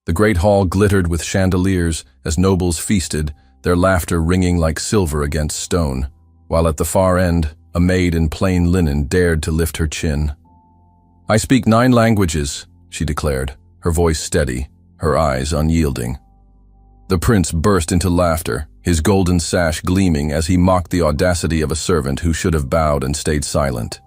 The great hall glittered with chandeliers as nobles feasted, their laughter ringing like silver against stone, while at the far end, a maid in plain linen dared to lift her chin. "I speak 9 languages," she declared, her voice steady, her eyes unyielding. The prince burst into laughter, his golden sash gleaming as he mocked the audacity of a servant who should have bowed and stayed silent.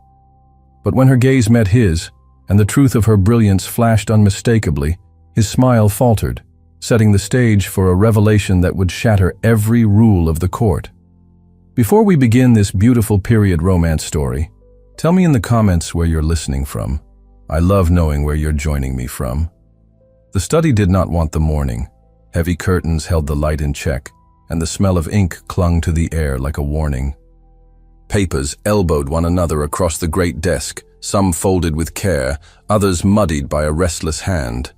But when her gaze met his, and the truth of her brilliance flashed unmistakably, his smile faltered, setting the stage for a revelation that would shatter every rule of the court. Before we begin this beautiful period romance story, tell me in the comments where you're listening from. I love knowing where you're joining me from. The study did not want the morning. Heavy curtains held the light in check, and the smell of ink clung to the air like a warning. Papers elbowed one another across the great desk, some folded with care, others muddied by a restless hand.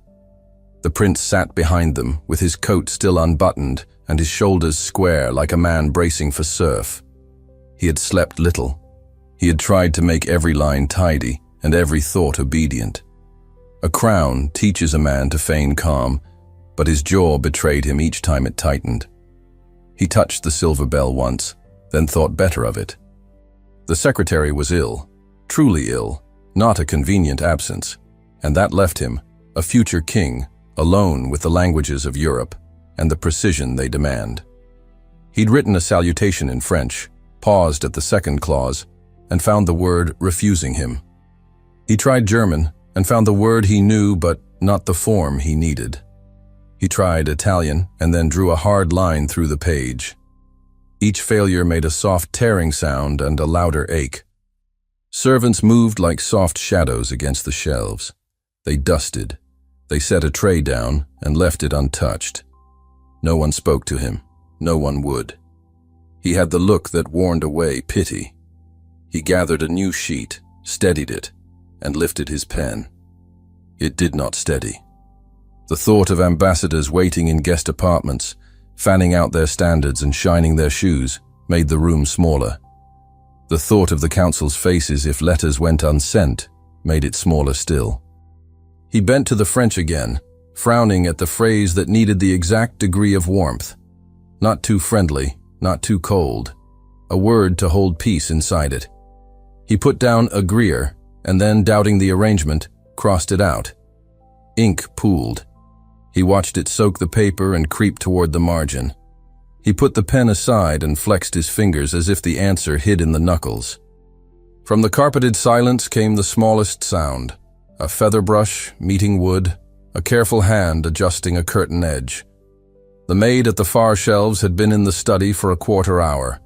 The prince sat behind them, with his coat still unbuttoned and his shoulders square like a man bracing for surf. He had slept little. He had tried to make every line tidy and every thought obedient. A crown teaches a man to feign calm, but his jaw betrayed him each time it tightened. He touched the silver bell once, then thought better of it. The secretary was ill, truly ill, not a convenient absence, and that left him, a future king, alone with the languages of Europe and the precision they demand. He'd written a salutation in French, paused at the second clause, and found the word refusing him. He tried German and found the word he knew but not the form he needed. He tried Italian and then drew a hard line through the page. Each failure made a soft tearing sound and a louder ache. Servants moved like soft shadows against the shelves. They dusted. They set a tray down and left it untouched. No one spoke to him. No one would. He had the look that warned away pity. He gathered a new sheet, steadied it, and lifted his pen. It did not steady. The thought of ambassadors waiting in guest apartments, fanning out their standards and shining their shoes, made the room smaller. The thought of the council's faces if letters went unsent made it smaller still. He bent to the French again, frowning at the phrase that needed the exact degree of warmth. Not too friendly, not too cold. A word to hold peace inside it. He put down agreeer, and then, doubting the arrangement, crossed it out. Ink pooled. He watched it soak the paper and creep toward the margin. He put the pen aside and flexed his fingers as if the answer hid in the knuckles. From the carpeted silence came the smallest sound. A feather brush meeting wood, a careful hand adjusting a curtain edge. The maid at the far shelves had been in the study for a quarter hour.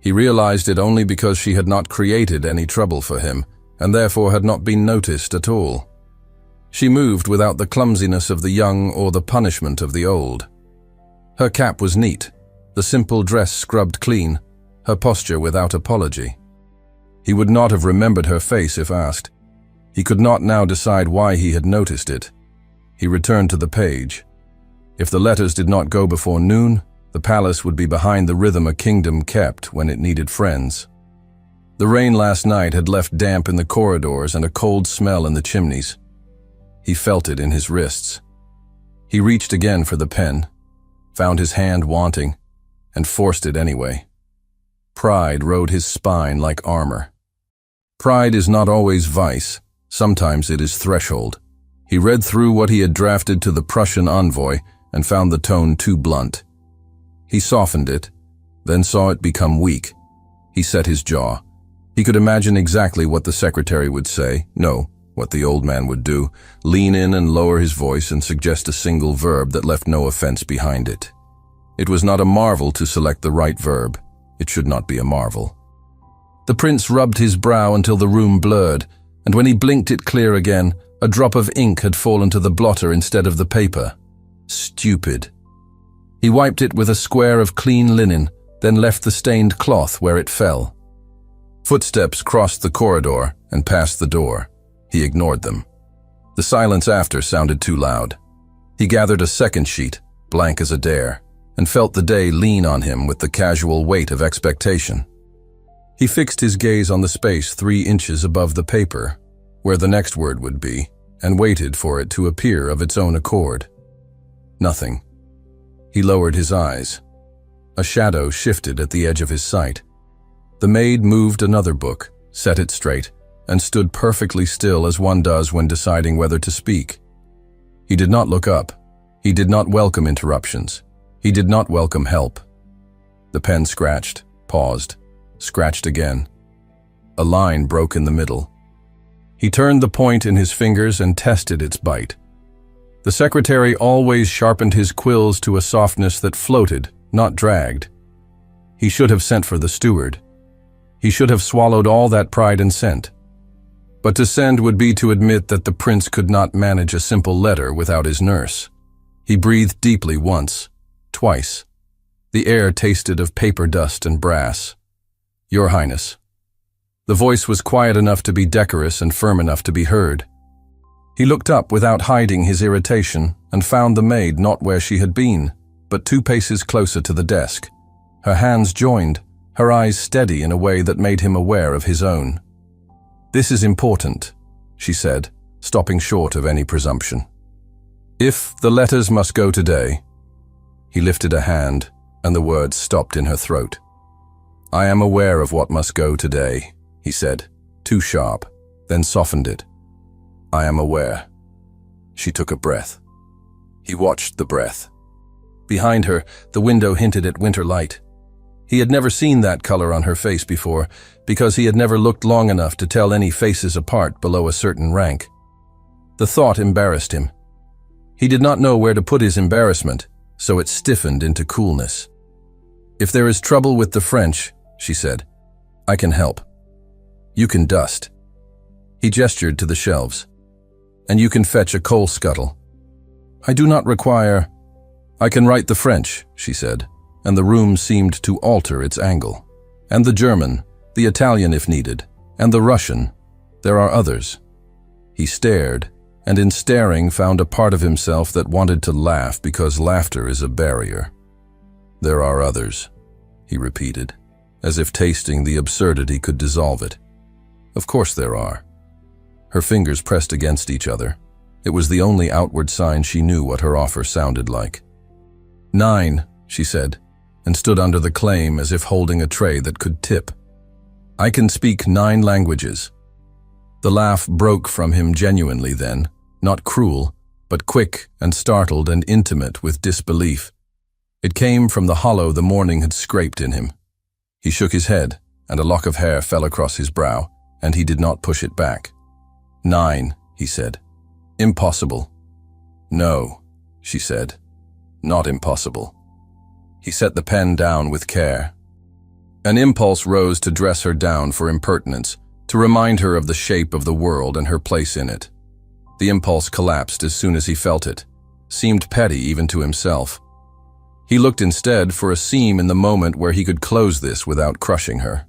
He realized it only because she had not created any trouble for him, and therefore had not been noticed at all. She moved without the clumsiness of the young or the punishment of the old. Her cap was neat, the simple dress scrubbed clean, her posture without apology. He would not have remembered her face if asked. He could not now decide why he had noticed it. He returned to the page. If the letters did not go before noon, the palace would be behind the rhythm a kingdom kept when it needed friends. The rain last night had left damp in the corridors and a cold smell in the chimneys. He felt it in his wrists. He reached again for the pen, found his hand wanting, and forced it anyway. Pride rode his spine like armor. Pride is not always vice. Sometimes it is threshold. He read through what he had drafted to the Prussian envoy and found the tone too blunt. He softened it, then saw it become weak. He set his jaw. He could imagine exactly what the secretary would say, no, what the old man would do, lean in and lower his voice and suggest a single verb that left no offense behind it. It was not a marvel to select the right verb. It should not be a marvel. The prince rubbed his brow until the room blurred, and when he blinked it clear again, a drop of ink had fallen to the blotter instead of the paper. Stupid. He wiped it with a square of clean linen, then left the stained cloth where it fell. Footsteps crossed the corridor and passed the door. He ignored them. The silence after sounded too loud. He gathered a second sheet, blank as a dare, and felt the day lean on him with the casual weight of expectation. He fixed his gaze on the space 3 inches above the paper, where the next word would be, and waited for it to appear of its own accord. Nothing. He lowered his eyes. A shadow shifted at the edge of his sight. The maid moved another book, set it straight, and stood perfectly still as one does when deciding whether to speak. He did not look up. He did not welcome interruptions. He did not welcome help. The pen scratched, paused, scratched again. A line broke in the middle. He turned the point in his fingers and tested its bite. The secretary always sharpened his quills to a softness that floated, not dragged. He should have sent for the steward. He should have swallowed all that pride and sent. But to send would be to admit that the prince could not manage a simple letter without his nurse. He breathed deeply once, twice. The air tasted of paper dust and brass. "Your Highness." The voice was quiet enough to be decorous and firm enough to be heard. He looked up without hiding his irritation and found the maid not where she had been, but 2 paces closer to the desk. Her hands joined, her eyes steady in a way that made him aware of his own. "This is important," she said, stopping short of any presumption. "If the letters must go today." He lifted a hand, and the words stopped in her throat. "I am aware of what must go today," he said, too sharp, then softened it. "I am aware." She took a breath. He watched the breath. Behind her, the window hinted at winter light. He had never seen that color on her face before, because he had never looked long enough to tell any faces apart below a certain rank. The thought embarrassed him. He did not know where to put his embarrassment, so it stiffened into coolness. "If there is trouble with the French," she said, "I can help. You can dust." He gestured to the shelves. "And you can fetch a coal scuttle." "I do not require—" "I can write the French," she said, and the room seemed to alter its angle. "And the German, the Italian if needed, and the Russian. There are others." He stared, and in staring found a part of himself that wanted to laugh because laughter is a barrier. "There are others," he repeated, as if tasting the absurdity could dissolve it. "Of course there are." Her fingers pressed against each other. It was the only outward sign she knew what her offer sounded like. "9, she said, and stood under the claim as if holding a tray that could tip. "I can speak 9 languages." The laugh broke from him genuinely then, not cruel, but quick and startled and intimate with disbelief. It came from the hollow the morning had scraped in him. He shook his head, and a lock of hair fell across his brow, and he did not push it back. 9, he said. "Impossible." "No," she said. "Not impossible." He set the pen down with care. An impulse rose to dress her down for impertinence, to remind her of the shape of the world and her place in it. The impulse collapsed as soon as he felt it, seemed petty even to himself. He looked instead for a seam in the moment where he could close this without crushing her.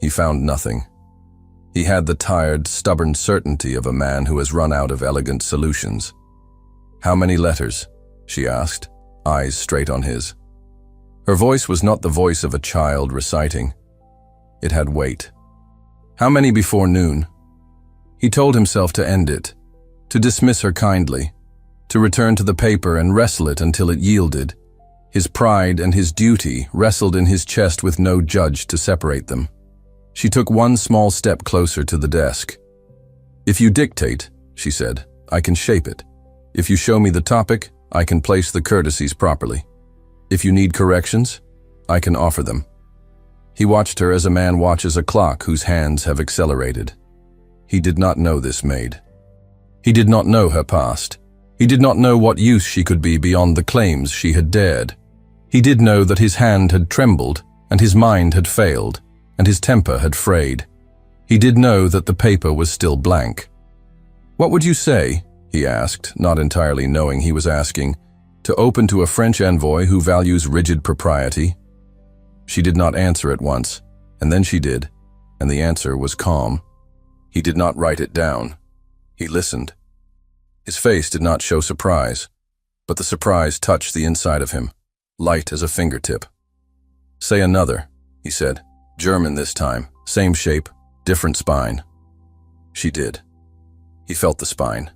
He found nothing. He had the tired, stubborn certainty of a man who has run out of elegant solutions. "How many letters?" she asked, eyes straight on his. Her voice was not the voice of a child reciting. It had weight. "How many before noon?" He told himself to end it, to dismiss her kindly, to return to the paper and wrestle it until it yielded. His pride and his duty wrestled in his chest with no judge to separate them. She took one small step closer to the desk. "If you dictate," she said, "I can shape it. If you show me the topic, I can place the courtesies properly. If you need corrections, I can offer them." He watched her as a man watches a clock whose hands have accelerated. He did not know this maid. He did not know her past. He did not know what use she could be beyond the claims she had dared. He did know that his hand had trembled, and his mind had failed, and his temper had frayed. He did know that the paper was still blank. "What would you say," he asked, not entirely knowing he was asking, "to open to a French envoy who values rigid propriety?" She did not answer at once, and then she did, and the answer was calm. He did not write it down. He listened. His face did not show surprise, but the surprise touched the inside of him, light as a fingertip. "Say another," he said. "German this time, same shape, different spine." She did. He felt the spine.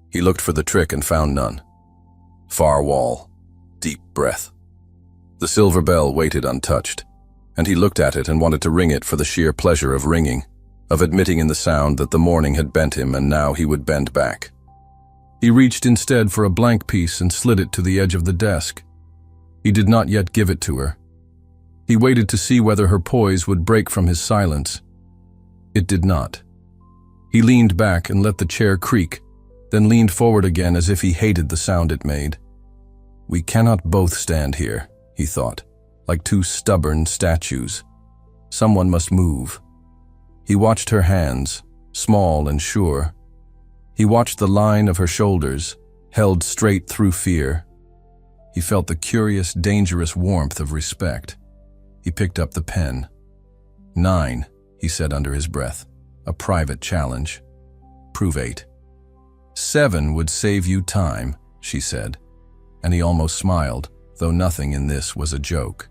He looked for the trick and found none. far wall. Deep breath. The silver bell waited untouched, and he looked at it and wanted to ring it for the sheer pleasure of ringing, of admitting in the sound that the morning had bent him and now he would bend back. He reached instead for a blank piece and slid it to the edge of the desk. He did not yet give it to her. He waited to see whether her poise would break from his silence. It did not. He leaned back and let the chair creak, then leaned forward again as if he hated the sound it made. We cannot both stand here, he thought, like two stubborn statues. Someone must move. He watched her hands, small and sure. He watched the line of her shoulders, held straight through fear. He felt the curious, dangerous warmth of respect. He picked up the pen. 9, he said under his breath. A private challenge. Prove 8. 7 would save you time, she said, and he almost smiled, though nothing in this was a joke.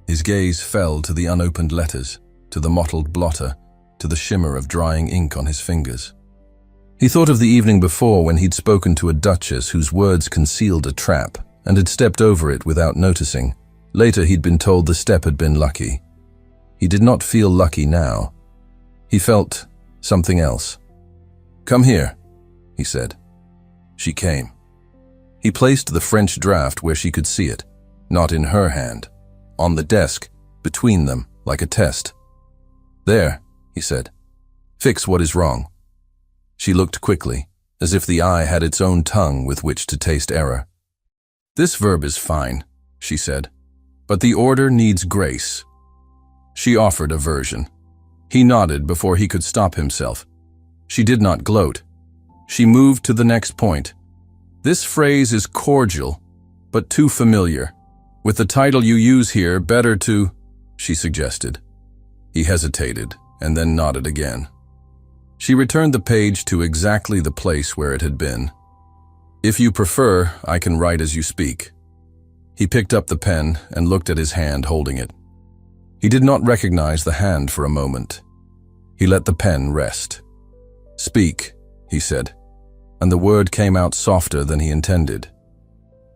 His gaze fell to the unopened letters, to the mottled blotter, to the shimmer of drying ink on his fingers. He thought of the evening before when he'd spoken to a duchess whose words concealed a trap and had stepped over it without noticing. Later he'd been told the step had been lucky. He did not feel lucky now. He felt something else. Come here, he said. She came. He placed the French draft where she could see it, not in her hand, on the desk, between them, like a test. There, he said. Fix what is wrong. She looked quickly, as if the eye had its own tongue with which to taste error. This verb is fine, she said, but the order needs grace. She offered a version. He nodded before he could stop himself. She did not gloat. She moved to the next point. This phrase is cordial, but too familiar. With the title you use here, better to, she suggested. He hesitated and then nodded again. She returned the page to exactly the place where it had been. If you prefer, I can write as you speak. He picked up the pen and looked at his hand holding it. He did not recognize the hand for a moment. He let the pen rest. Speak, he said, and the word came out softer than he intended.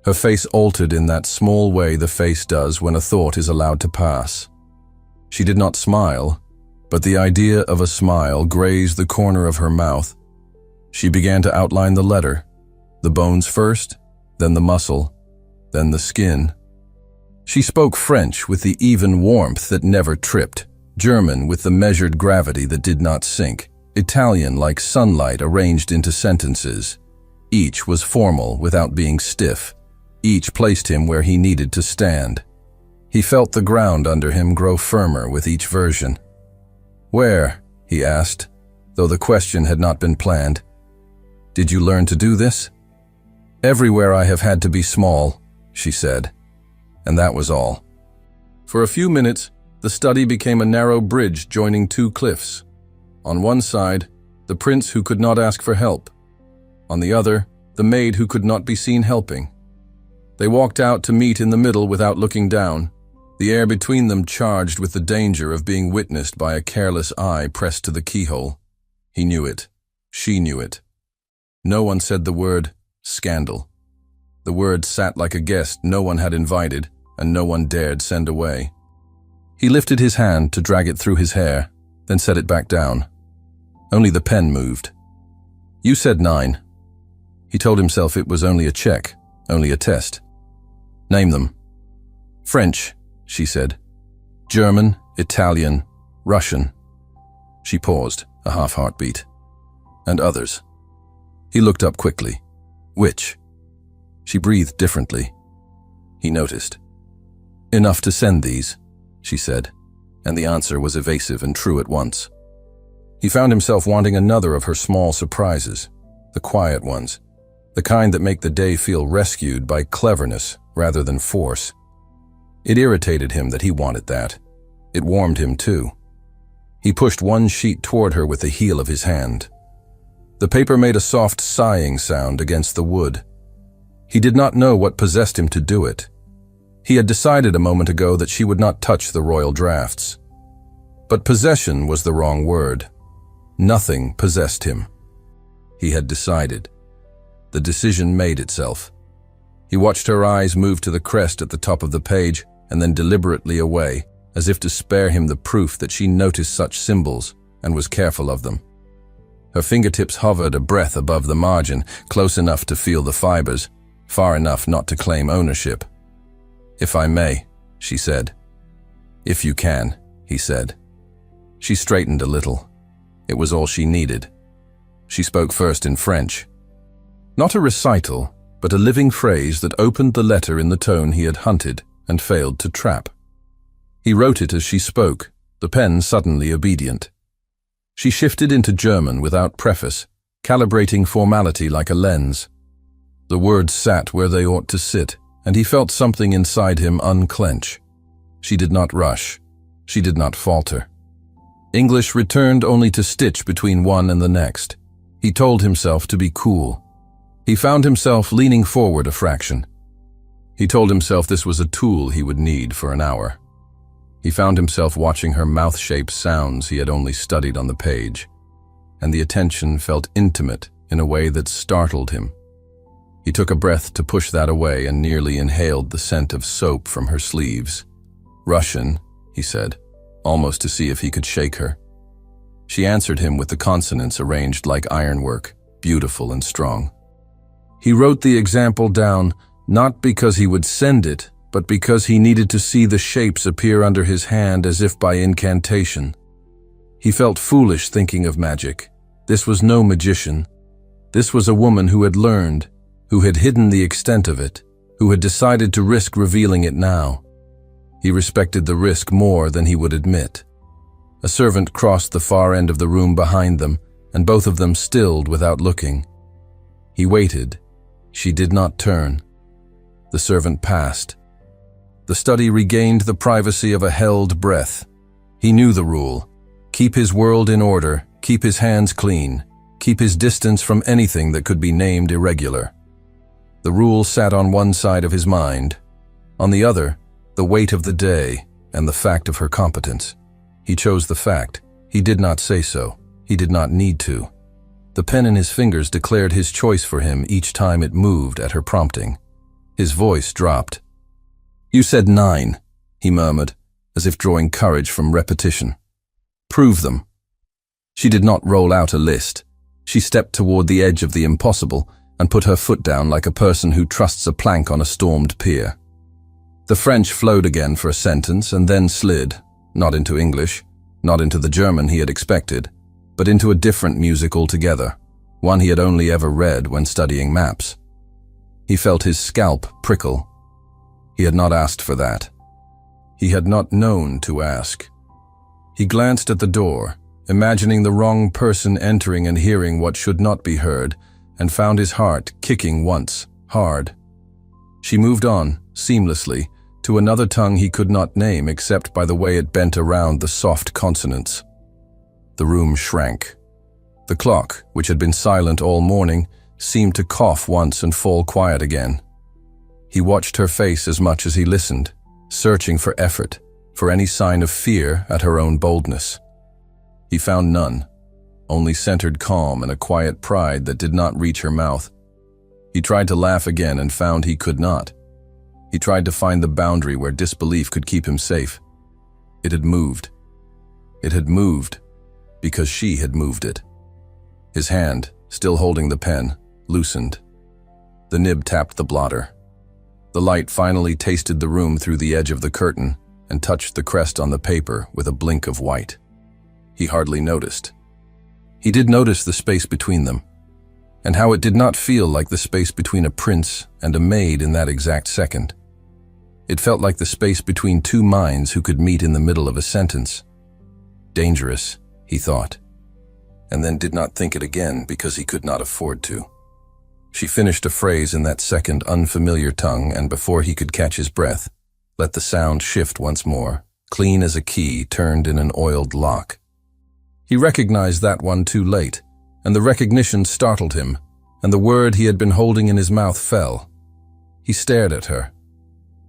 Her face altered in that small way the face does when a thought is allowed to pass. She did not smile, but the idea of a smile grazed the corner of her mouth. She began to outline the letter, the bones first, then the muscle, then the skin. She spoke French with the even warmth that never tripped, German with the measured gravity that did not sink, Italian like sunlight arranged into sentences. Each was formal without being stiff. Each placed him where he needed to stand. He felt the ground under him grow firmer with each version. Where? He asked, though the question had not been planned. Did you learn to do this? Everywhere I have had to be small, she said, and that was all. For a few minutes, the study became a narrow bridge joining two cliffs. On one side, the prince who could not ask for help. On the other, the maid who could not be seen helping. They walked out to meet in the middle without looking down, the air between them charged with the danger of being witnessed by a careless eye pressed to the keyhole. He knew it. She knew it. No one said the word scandal. The word sat like a guest no one had invited and no one dared send away. He lifted his hand to drag it through his hair, then set it back down. Only the pen moved. You said 9. He told himself it was only a check, only a test. Name them. French, she said. German, Italian, Russian. She paused, a half-heartbeat. And others. He looked up quickly. Which? She breathed differently. He noticed. Enough to send these, she said, and the answer was evasive and true at once. He found himself wanting another of her small surprises, the quiet ones, the kind that make the day feel rescued by cleverness rather than force. It irritated him that he wanted that. It warmed him too. He pushed one sheet toward her with the heel of his hand. The paper made a soft sighing sound against the wood. He did not know what possessed him to do it. He had decided a moment ago that she would not touch the royal drafts. But possession was the wrong word. Nothing possessed him. He had decided. The decision made itself. He watched her eyes move to the crest at the top of the page and then deliberately away, as if to spare him the proof that she noticed such symbols and was careful of them. Her fingertips hovered a breath above the margin, close enough to feel the fibers, far enough not to claim ownership. "If I may," she said. "If you can," he said. She straightened a little. It was all she needed. She spoke first in French. Not a recital, but a living phrase that opened the letter in the tone he had hunted and failed to trap. He wrote it as she spoke, the pen suddenly obedient. She shifted into German without preface, calibrating formality like a lens. The words sat where they ought to sit, and he felt something inside him unclench. She did not rush. She did not falter. English returned only to stitch between one and the next. He told himself to be cool. He found himself leaning forward a fraction. He told himself this was a tool he would need for an hour. He found himself watching her mouth shape sounds he had only studied on the page, and the attention felt intimate in a way that startled him. He took a breath to push that away and nearly inhaled the scent of soap from her sleeves. "Russian," he said, almost to see if he could shake her. She answered him with the consonants arranged like ironwork, beautiful and strong. He wrote the example down, not because he would send it, but because he needed to see the shapes appear under his hand as if by incantation. He felt foolish thinking of magic. This was no magician. This was a woman who had learned, who had hidden the extent of it, who had decided to risk revealing it now. He respected the risk more than he would admit. A servant crossed the far end of the room behind them, and both of them stilled without looking. He waited. She did not turn. The servant passed. The study regained the privacy of a held breath. He knew the rule. Keep his world in order, keep his hands clean, keep his distance from anything that could be named irregular. The rule sat on one side of his mind. On the other, the weight of the day and the fact of her competence. He chose the fact. He did not say so. He did not need to. The pen in his fingers declared his choice for him each time it moved at her prompting. His voice dropped. "You said 9, he murmured, as if drawing courage from repetition. "Prove them." She did not roll out a list. She stepped toward the edge of the impossible and put her foot down like a person who trusts a plank on a stormed pier. The French flowed again for a sentence and then slid, not into English, not into the German he had expected, but into a different music altogether, one he had only ever read when studying maps. He felt his scalp prickle. He had not asked for that. He had not known to ask. He glanced at the door, imagining the wrong person entering and hearing what should not be heard, and found his heart kicking once, hard. She moved on, seamlessly, to another tongue he could not name except by the way it bent around the soft consonants. The room shrank. The clock, which had been silent all morning, seemed to cough once and fall quiet again. He watched her face as much as he listened, searching for effort, for any sign of fear at her own boldness. He found none, only centered calm and a quiet pride that did not reach her mouth. He tried to laugh again and found he could not. He tried to find the boundary where disbelief could keep him safe. It had moved. It had moved because she had moved it. His hand, still holding the pen, loosened. The nib tapped the blotter. The light finally tasted the room through the edge of the curtain and touched the crest on the paper with a blink of white. He hardly noticed. He did notice the space between them, and how it did not feel like the space between a prince and a maid in that exact second. It felt like the space between two minds who could meet in the middle of a sentence. Dangerous, he thought, and then did not think it again because he could not afford to. She finished a phrase in that second unfamiliar tongue, and before he could catch his breath, let the sound shift once more, clean as a key turned in an oiled lock. He recognized that one too late, and the recognition startled him, and the word he had been holding in his mouth fell. He stared at her.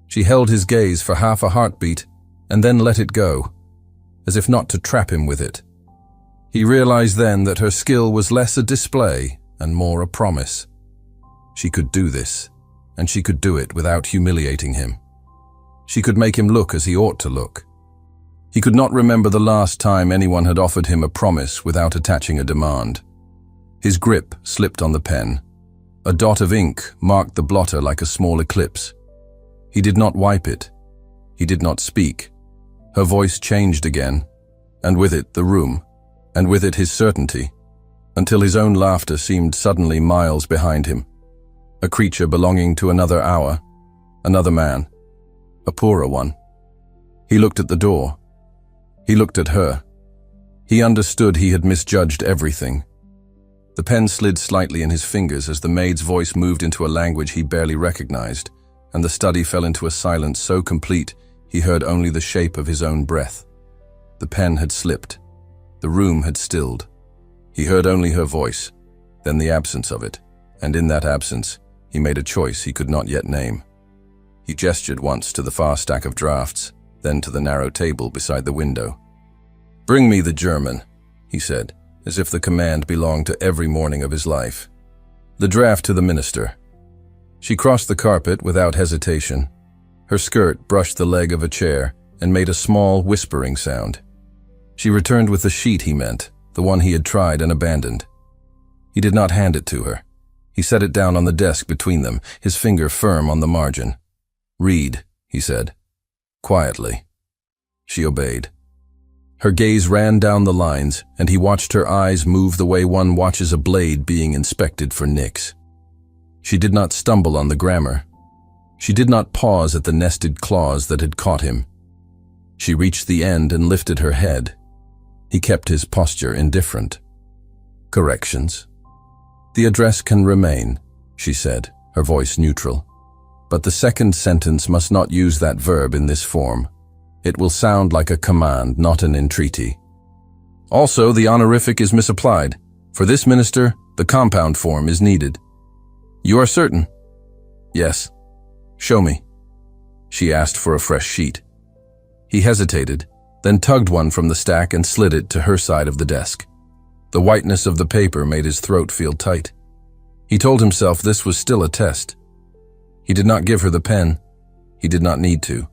She held his gaze for half a heartbeat, and then let it go, as if not to trap him with it. He realized then that her skill was less a display and more a promise. She could do this. and she could do it without humiliating him. She could make him look as he ought to look. He could not remember the last time anyone had offered him a promise without attaching a demand. His grip slipped on the pen. A dot of ink marked the blotter like a small eclipse. He did not wipe it. He did not speak. Her voice changed again, and with it the room, and with it his certainty, until his own laughter seemed suddenly miles behind him. A creature belonging to another hour, another man, a poorer one. He looked at the door. He looked at her. He understood he had misjudged everything. The pen slid slightly in his fingers as the maid's voice moved into a language he barely recognized, and the study fell into a silence so complete he heard only the shape of his own breath. The pen had slipped. The room had stilled. He heard only her voice, then the absence of it, and in that absence, he made a choice he could not yet name. He gestured once to the far stack of drafts, then to the narrow table beside the window. "Bring me the German," he said, as if the command belonged to every morning of his life. "The draft to the minister." She crossed the carpet without hesitation. Her skirt brushed the leg of a chair and made a small, whispering sound. She returned with the sheet he meant, the one he had tried and abandoned. He did not hand it to her. He set it down on the desk between them, his finger firm on the margin. "Read," he said, quietly. She obeyed. Her gaze ran down the lines, and he watched her eyes move the way one watches a blade being inspected for nicks. She did not stumble on the grammar. She did not pause at the nested clause that had caught him. She reached the end and lifted her head. He kept his posture indifferent. "Corrections?" "The address can remain," she said, her voice neutral. "But the second sentence must not use that verb in this form. It will sound like a command, not an entreaty. Also, the honorific is misapplied. For this minister, the compound form is needed." "You are certain?" "Yes." "Show me." She asked for a fresh sheet. He hesitated, then tugged one from the stack and slid it to her side of the desk. The whiteness of the paper made his throat feel tight. He told himself this was still a test. He did not give her the pen. He did not need to.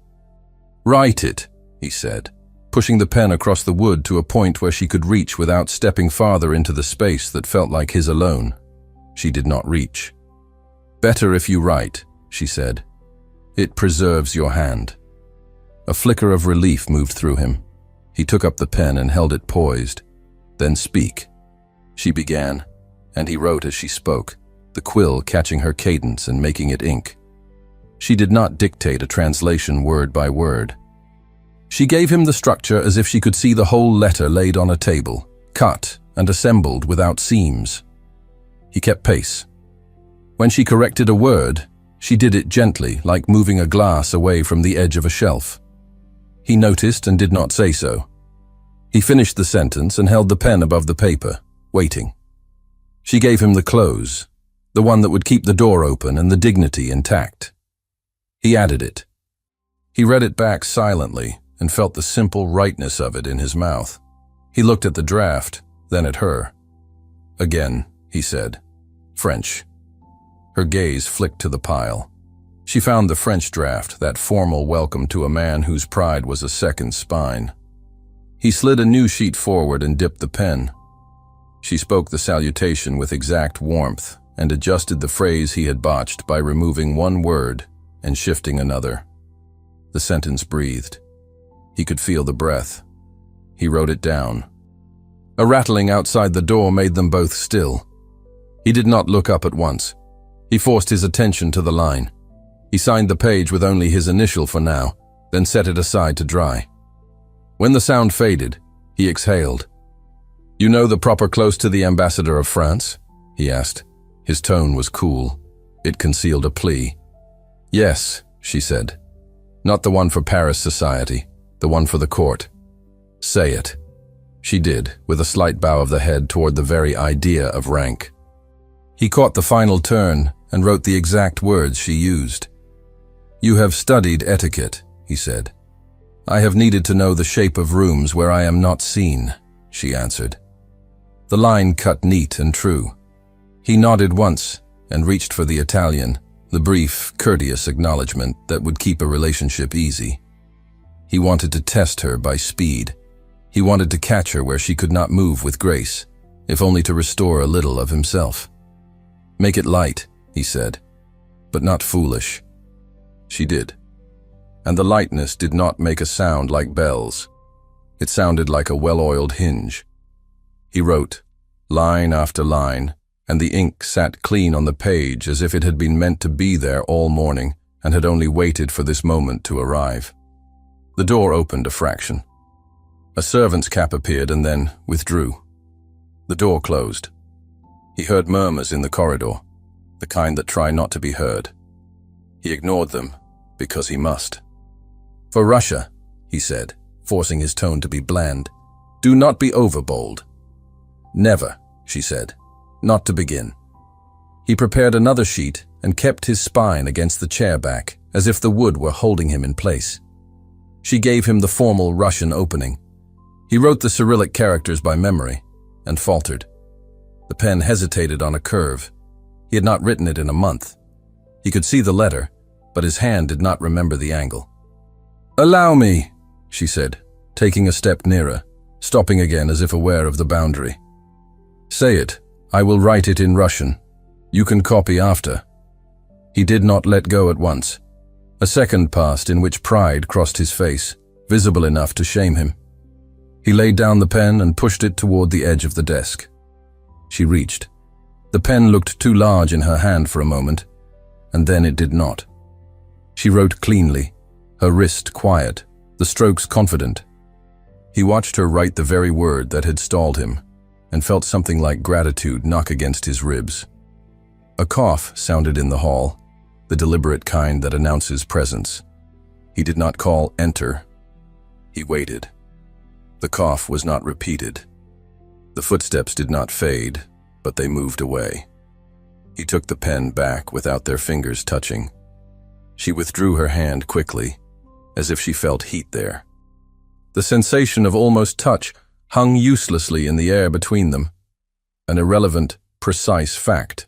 "Write it," he said, pushing the pen across the wood to a point where she could reach without stepping farther into the space that felt like his alone. She did not reach. "Better if you write," she said. "It preserves your hand." A flicker of relief moved through him. He took up the pen and held it poised. "Then speak." She began, and he wrote as she spoke, the quill catching her cadence and making it ink. She did not dictate a translation word by word. She gave him the structure as if she could see the whole letter laid on a table, cut and assembled without seams. He kept pace. When she corrected a word, she did it gently, like moving a glass away from the edge of a shelf. He noticed and did not say so. He finished the sentence and held the pen above the paper, waiting. She gave him the close, the one that would keep the door open and the dignity intact. He added it. He read it back silently and felt the simple rightness of it in his mouth. He looked at the draft, then at her. "Again," he said. "French." Her gaze flicked to the pile. She found the French draft, that formal welcome to a man whose pride was a second spine. He slid a new sheet forward and dipped the pen. She spoke the salutation with exact warmth and adjusted the phrase he had botched by removing one word and shifting another. The sentence breathed. He could feel the breath. He wrote it down. A rattling outside the door made them both still. He did not look up at once. He forced his attention to the line. He signed the page with only his initial for now, then set it aside to dry. When the sound faded, he exhaled. "You know the proper close to the ambassador of France?" he asked. His tone was cool. It concealed a plea. "Yes," she said. "Not the one for Paris society, the one for the court." "Say it." She did, with a slight bow of the head toward the very idea of rank. He caught the final turn and wrote the exact words she used. "You have studied etiquette," he said. "I have needed to know the shape of rooms where I am not seen," she answered. The line cut neat and true. He nodded once and reached for the Italian, the brief, courteous acknowledgement that would keep a relationship easy. He wanted to test her by speed. He wanted to catch her where she could not move with grace, if only to restore a little of himself. "Make it light," he said, "but not foolish." She did. And the lightness did not make a sound like bells. It sounded like a well-oiled hinge. He wrote, line after line, and the ink sat clean on the page as if it had been meant to be there all morning and had only waited for this moment to arrive. The door opened a fraction. A servant's cap appeared and then withdrew. The door closed. He heard murmurs in the corridor, the kind that try not to be heard. He ignored them because he must. "For Russia," he said, forcing his tone to be bland, "do not be overbold." "Never," she said, "not to begin." He prepared another sheet and kept his spine against the chair back, as if the wood were holding him in place. She gave him the formal Russian opening. He wrote the Cyrillic characters by memory and faltered. The pen hesitated on a curve. He had not written it in a month. He could see the letter, but his hand did not remember the angle. "Allow me," she said, taking a step nearer, stopping again as if aware of the boundary. "Say it. I will write it in Russian. You can copy after." He did not let go at once. A second passed in which pride crossed his face, visible enough to shame him. He laid down the pen and pushed it toward the edge of the desk. She reached. The pen looked too large in her hand for a moment, and then it did not. She wrote cleanly, her wrist quiet, the strokes confident. He watched her write the very word that had stalled him, and felt something like gratitude knock against his ribs. A cough sounded in the hall, the deliberate kind that announces presence. He did not call "enter." He waited. The cough was not repeated. The footsteps did not fade, but they moved away. He took the pen back without their fingers touching. She withdrew her hand quickly, as if she felt heat there. The sensation of almost touch hung uselessly in the air between them, an irrelevant, precise fact.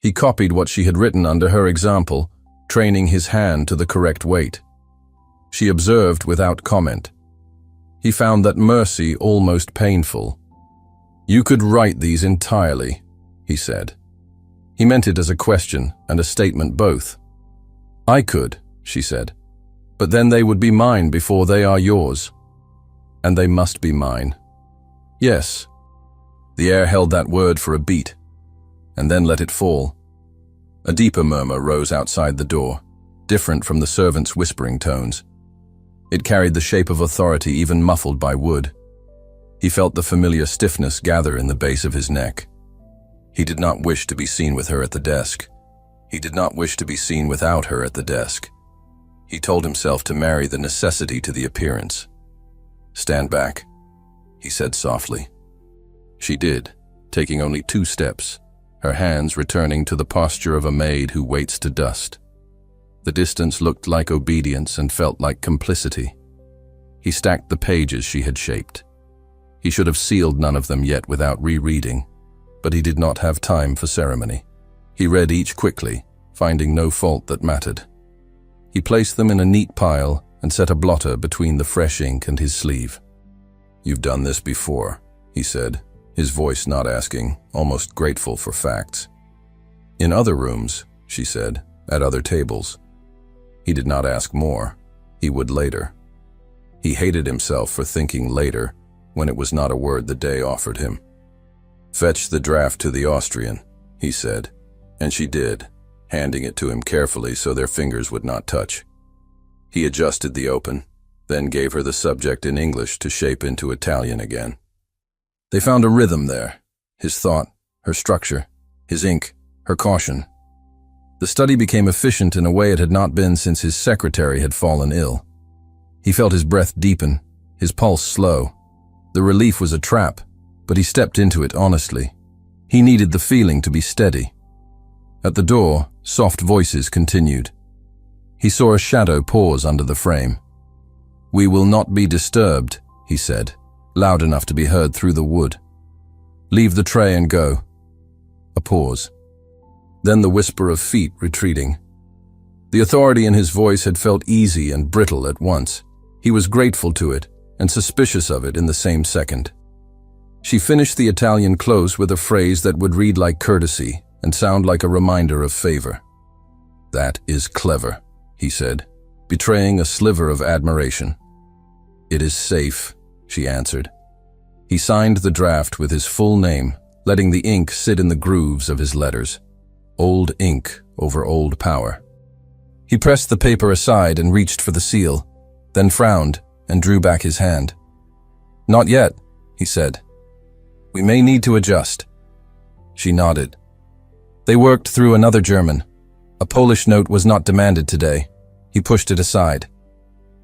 He copied what she had written under her example, training his hand to the correct weight. She observed without comment. He found that mercy almost painful. "You could write these entirely," he said. He meant it as a question and a statement both. "I could," she said, "but then they would be mine before they are yours. And they must be mine." "Yes." The air held that word for a beat, and then let it fall. A deeper murmur rose outside the door, different from the servant's whispering tones. It carried the shape of authority, even muffled by wood. He felt the familiar stiffness gather in the base of his neck. He did not wish to be seen with her at the desk. He did not wish to be seen without her at the desk. He told himself to marry the necessity to the appearance. "Stand back," he said softly. She did, taking only 2 steps, her hands returning to the posture of a maid who waits to dust. The distance looked like obedience and felt like complicity. He stacked the pages she had shaped. He should have sealed none of them yet without rereading, but he did not have time for ceremony. He read each quickly, finding no fault that mattered. He placed them in a neat pile and set a blotter between the fresh ink and his sleeve. "You've done this before," he said, his voice not asking, almost grateful for facts. "In other rooms," she said, "at other tables." He did not ask more. He would later. He hated himself for thinking later when it was not a word the day offered him. "Fetch the draft to the Austrian," he said, and she did, handing it to him carefully so their fingers would not touch. He adjusted the open, then gave her the subject in English to shape into Italian again. They found a rhythm there, his thought, her structure, his ink, her caution. The study became efficient in a way it had not been since his secretary had fallen ill. He felt his breath deepen, his pulse slow. The relief was a trap, but he stepped into it honestly. He needed the feeling to be steady. At the door, soft voices continued. He saw a shadow pause under the frame. "We will not be disturbed," he said, loud enough to be heard through the wood. "Leave the tray and go." A pause. Then the whisper of feet retreating. The authority in his voice had felt easy and brittle at once. He was grateful to it and suspicious of it in the same second. She finished the Italian close with a phrase that would read like courtesy and sound like a reminder of favor. "That is clever," he said, betraying a sliver of admiration. "It is safe," she answered. He signed the draft with his full name, letting the ink sit in the grooves of his letters. Old ink over old power. He pressed the paper aside and reached for the seal, then frowned and drew back his hand. "Not yet," he said. "We may need to adjust." She nodded. They worked through another German. A Polish note was not demanded today. He pushed it aside.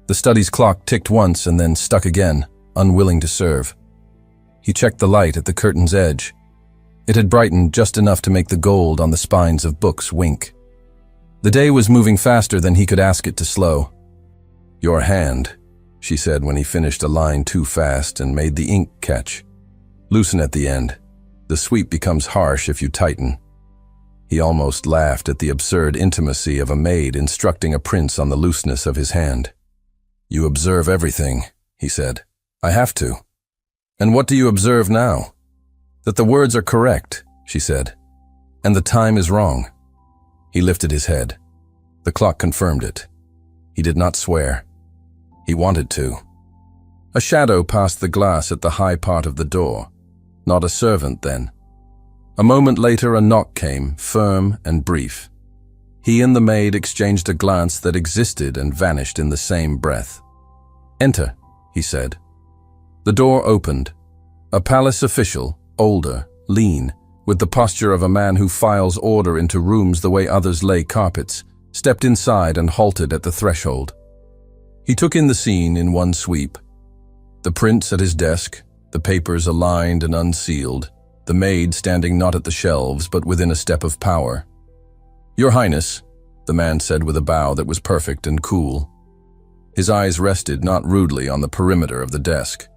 The study's clock ticked once and then stuck again, unwilling to serve. He checked the light at the curtain's edge. It had brightened just enough to make the gold on the spines of books wink. The day was moving faster than he could ask it to slow. "Your hand," she said when he finished a line too fast and made the ink catch. "Loosen at the end. The sweep becomes harsh if you tighten." He almost laughed at the absurd intimacy of a maid instructing a prince on the looseness of his hand. "You observe everything," he said. "I have to." "And what do you observe now?" "That the words are correct," she said. "And the time is wrong." He lifted his head. The clock confirmed it. He did not swear. He wanted to. A shadow passed the glass at the high part of the door. Not a servant, then. A moment later, a knock came, firm and brief. He and the maid exchanged a glance that existed and vanished in the same breath. "Enter," he said. The door opened. A palace official, older, lean, with the posture of a man who files order into rooms the way others lay carpets, stepped inside and halted at the threshold. He took in the scene in one sweep. The prince at his desk, the papers aligned and unsealed, the maid standing not at the shelves but within a step of power. "Your Highness," the man said with a bow that was perfect and cool. His eyes rested not rudely on the perimeter of the desk.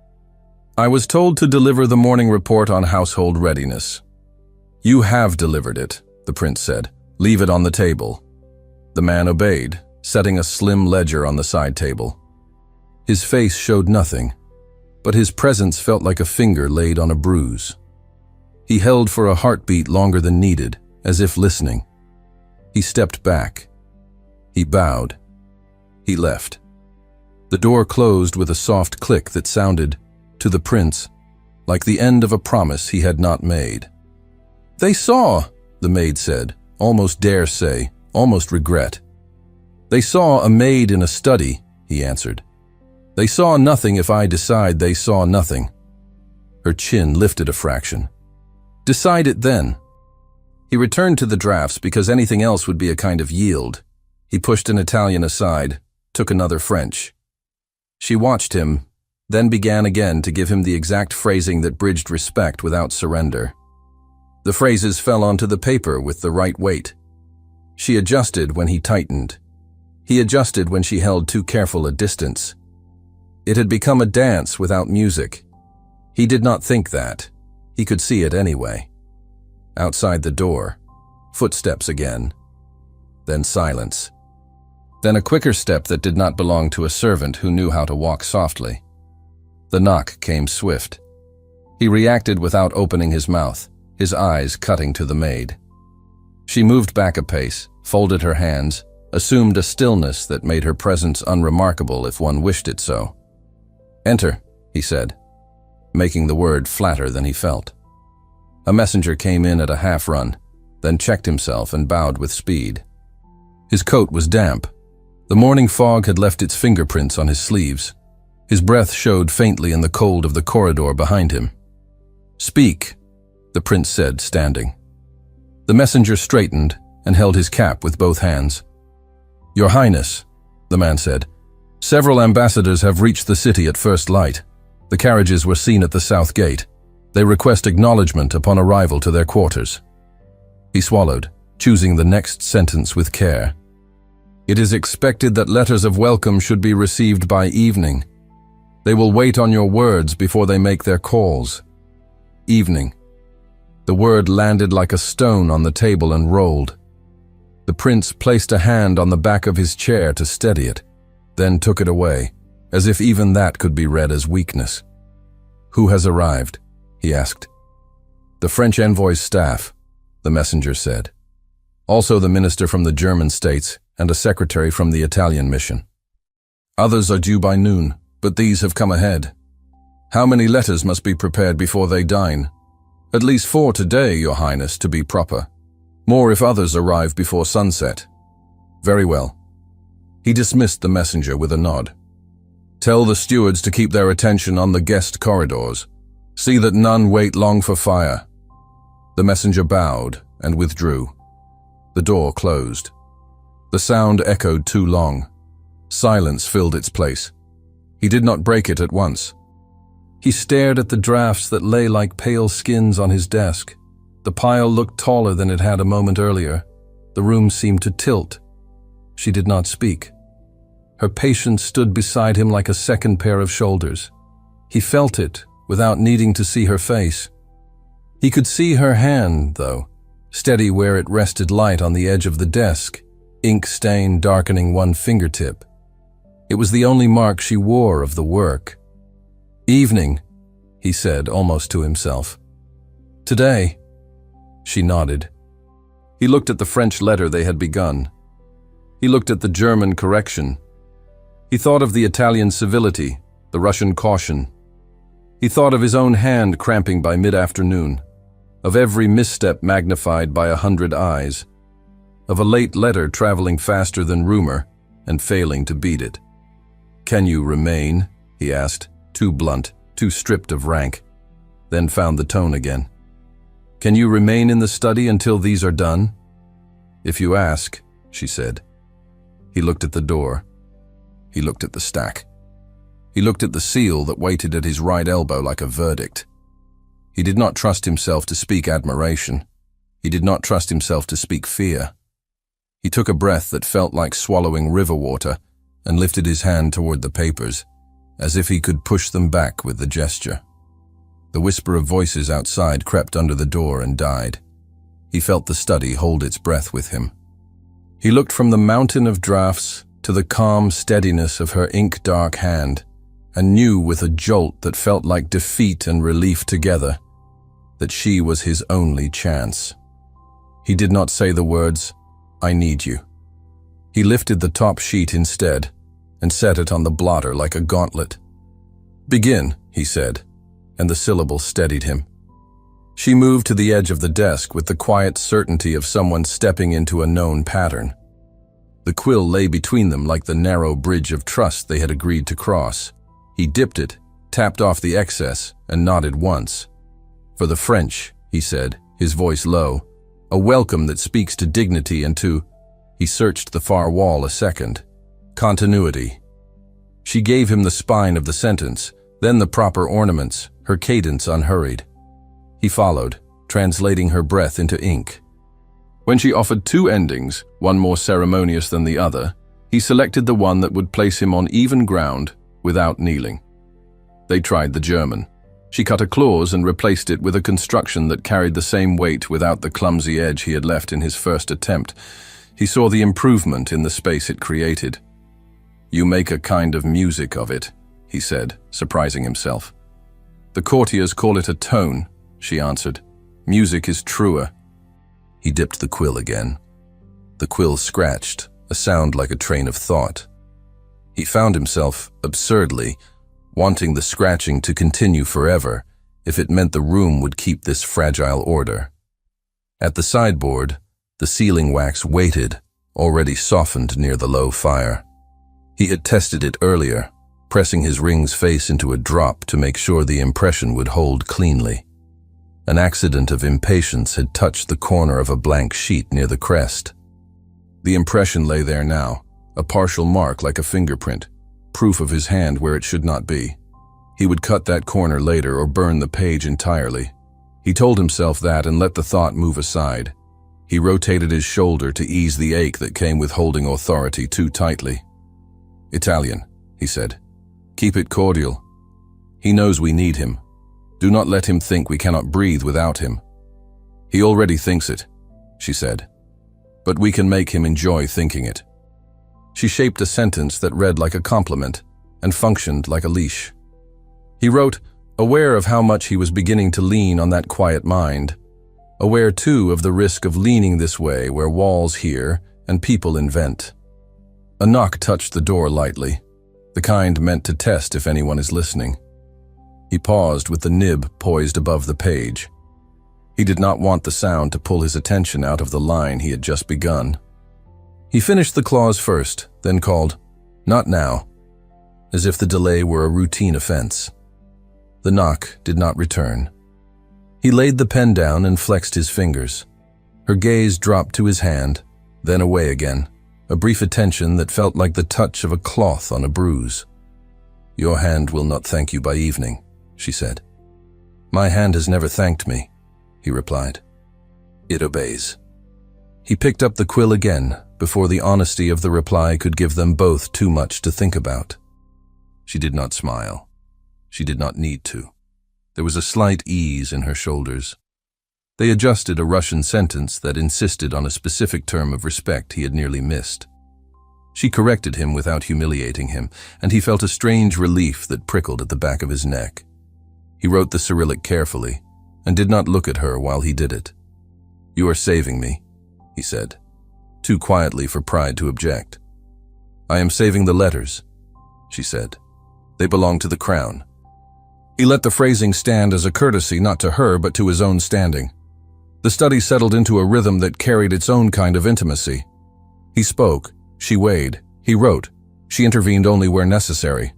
"I was told to deliver the morning report on household readiness." "You have delivered it," the prince said. "Leave it on the table." The man obeyed, setting a slim ledger on the side table. His face showed nothing, but his presence felt like a finger laid on a bruise. He held for a heartbeat longer than needed, as if listening. He stepped back. He bowed. He left. The door closed with a soft click that sounded, to the prince, like the end of a promise he had not made. "They saw," the maid said, almost dare say, almost regret. "They saw a maid in a study," he answered. "They saw nothing if I decide they saw nothing." Her chin lifted a fraction. "Decide it then." He returned to the drafts because anything else would be a kind of yield. He pushed an Italian aside, took another French. She watched him, then began again to give him the exact phrasing that bridged respect without surrender. The phrases fell onto the paper with the right weight. She adjusted when he tightened. He adjusted when she held too careful a distance. It had become a dance without music. He did not think that. He could see it anyway. Outside the door, footsteps again. Then silence. Then a quicker step that did not belong to a servant who knew how to walk softly. The knock came swift. He reacted without opening his mouth, his eyes cutting to the maid. She moved back a pace, folded her hands, assumed a stillness that made her presence unremarkable if one wished it so. "Enter," he said, making the word flatter than he felt. A messenger came in at a half-run, then checked himself and bowed with speed. His coat was damp. The morning fog had left its fingerprints on his sleeves. His breath showed faintly in the cold of the corridor behind him. "Speak," the prince said, standing. The messenger straightened and held his cap with both hands. "Your Highness," the man said, "several ambassadors have reached the city at first light. The carriages were seen at the south gate. They request acknowledgement upon arrival to their quarters." He swallowed, choosing the next sentence with care. "It is expected that letters of welcome should be received by evening. They will wait on your words before they make their calls." Evening. The word landed like a stone on the table and rolled. The prince placed a hand on the back of his chair to steady it, then took it away, as if even that could be read as weakness. "Who has arrived?" he asked. "The French envoy's staff," the messenger said. "Also the minister from the German states and a secretary from the Italian mission. Others are due by noon, but these have come ahead. How many letters must be prepared before they dine? At least 4 today, Your Highness, to be proper. More if others arrive before sunset." "Very well." He dismissed the messenger with a nod. "Tell the stewards to keep their attention on the guest corridors. See that none wait long for fire." The messenger bowed and withdrew. The door closed. The sound echoed too long. Silence filled its place. He did not break it at once. He stared at the drafts that lay like pale skins on his desk. The pile looked taller than it had a moment earlier. The room seemed to tilt. She did not speak. Her patience stood beside him like a second pair of shoulders. He felt it without needing to see her face. He could see her hand, though, steady where it rested light on the edge of the desk, ink stain darkening one fingertip. It was the only mark she wore of the work. "Evening," he said, almost to himself. "Today." She nodded. He looked at the French letter they had begun. He looked at the German correction. He thought of the Italian civility, the Russian caution. He thought of his own hand cramping by mid-afternoon, of every misstep magnified by 100 eyes, of a late letter traveling faster than rumor and failing to beat it. "Can you remain?" he asked, too blunt, too stripped of rank, then found the tone again. "Can you remain in the study until these are done?" "If you ask," she said. He looked at the door. He looked at the stack. He looked at the seal that waited at his right elbow like a verdict. He did not trust himself to speak admiration. He did not trust himself to speak fear. He took a breath that felt like swallowing river water and lifted his hand toward the papers, as if he could push them back with the gesture. The whisper of voices outside crept under the door and died. He felt the study hold its breath with him. He looked from the mountain of drafts to the calm steadiness of her ink-dark hand, and knew with a jolt that felt like defeat and relief together that she was his only chance. He did not say the words, "I need you." He lifted the top sheet instead and set it on the blotter like a gauntlet. "Begin," he said, and the syllable steadied him. She moved to the edge of the desk with the quiet certainty of someone stepping into a known pattern. The quill lay between them like the narrow bridge of trust they had agreed to cross. He dipped it, tapped off the excess, and nodded once. "For the French," he said, his voice low, "a welcome that speaks to dignity and to—" He searched the far wall a second. "Continuity." She gave him the spine of the sentence, then the proper ornaments, her cadence unhurried. He followed, translating her breath into ink. When she offered 2 endings, one more ceremonious than the other, he selected the one that would place him on even ground without kneeling. They tried the German. She cut a clause and replaced it with a construction that carried the same weight without the clumsy edge he had left in his first attempt. He saw the improvement in the space it created. "You make a kind of music of it," he said, surprising himself. "The courtiers call it a tone," she answered. "Music is truer." He dipped the quill again. The quill scratched, a sound like a train of thought. He found himself, absurdly, wanting the scratching to continue forever if it meant the room would keep this fragile order. At the sideboard, the sealing wax waited, already softened near the low fire. He had tested it earlier, pressing his ring's face into a drop to make sure the impression would hold cleanly. An accident of impatience had touched the corner of a blank sheet near the crest. The impression lay there now, a partial mark like a fingerprint, proof of his hand where it should not be. He would cut that corner later or burn the page entirely. He told himself that and let the thought move aside. He rotated his shoulder to ease the ache that came with holding authority too tightly. "Italian," he said. "Keep it cordial. He knows we need him. Do not let him think we cannot breathe without him." "He already thinks it," she said. "But we can make him enjoy thinking it." She shaped a sentence that read like a compliment and functioned like a leash. He wrote, aware of how much he was beginning to lean on that quiet mind, aware too of the risk of leaning this way where walls hear and people invent. A knock touched the door lightly, the kind meant to test if anyone is listening. He paused with the nib poised above the page. He did not want the sound to pull his attention out of the line he had just begun. He finished the clause first, then called, "Not now," as if the delay were a routine offense. The knock did not return. He laid the pen down and flexed his fingers. Her gaze dropped to his hand, then away again, a brief attention that felt like the touch of a cloth on a bruise. "Your hand will not thank you by evening," she said. "My hand has never thanked me," he replied. "It obeys." He picked up the quill again before the honesty of the reply could give them both too much to think about. She did not smile. She did not need to. There was a slight ease in her shoulders. They adjusted a Russian sentence that insisted on a specific term of respect he had nearly missed. She corrected him without humiliating him, and he felt a strange relief that prickled at the back of his neck. He wrote the Cyrillic carefully, and did not look at her while he did it. "You are saving me," he said, too quietly for pride to object. "I am saving the letters," she said. "They belong to the crown." He let the phrasing stand as a courtesy not to her but to his own standing. The study settled into a rhythm that carried its own kind of intimacy. He spoke, she weighed, he wrote, she intervened only where necessary.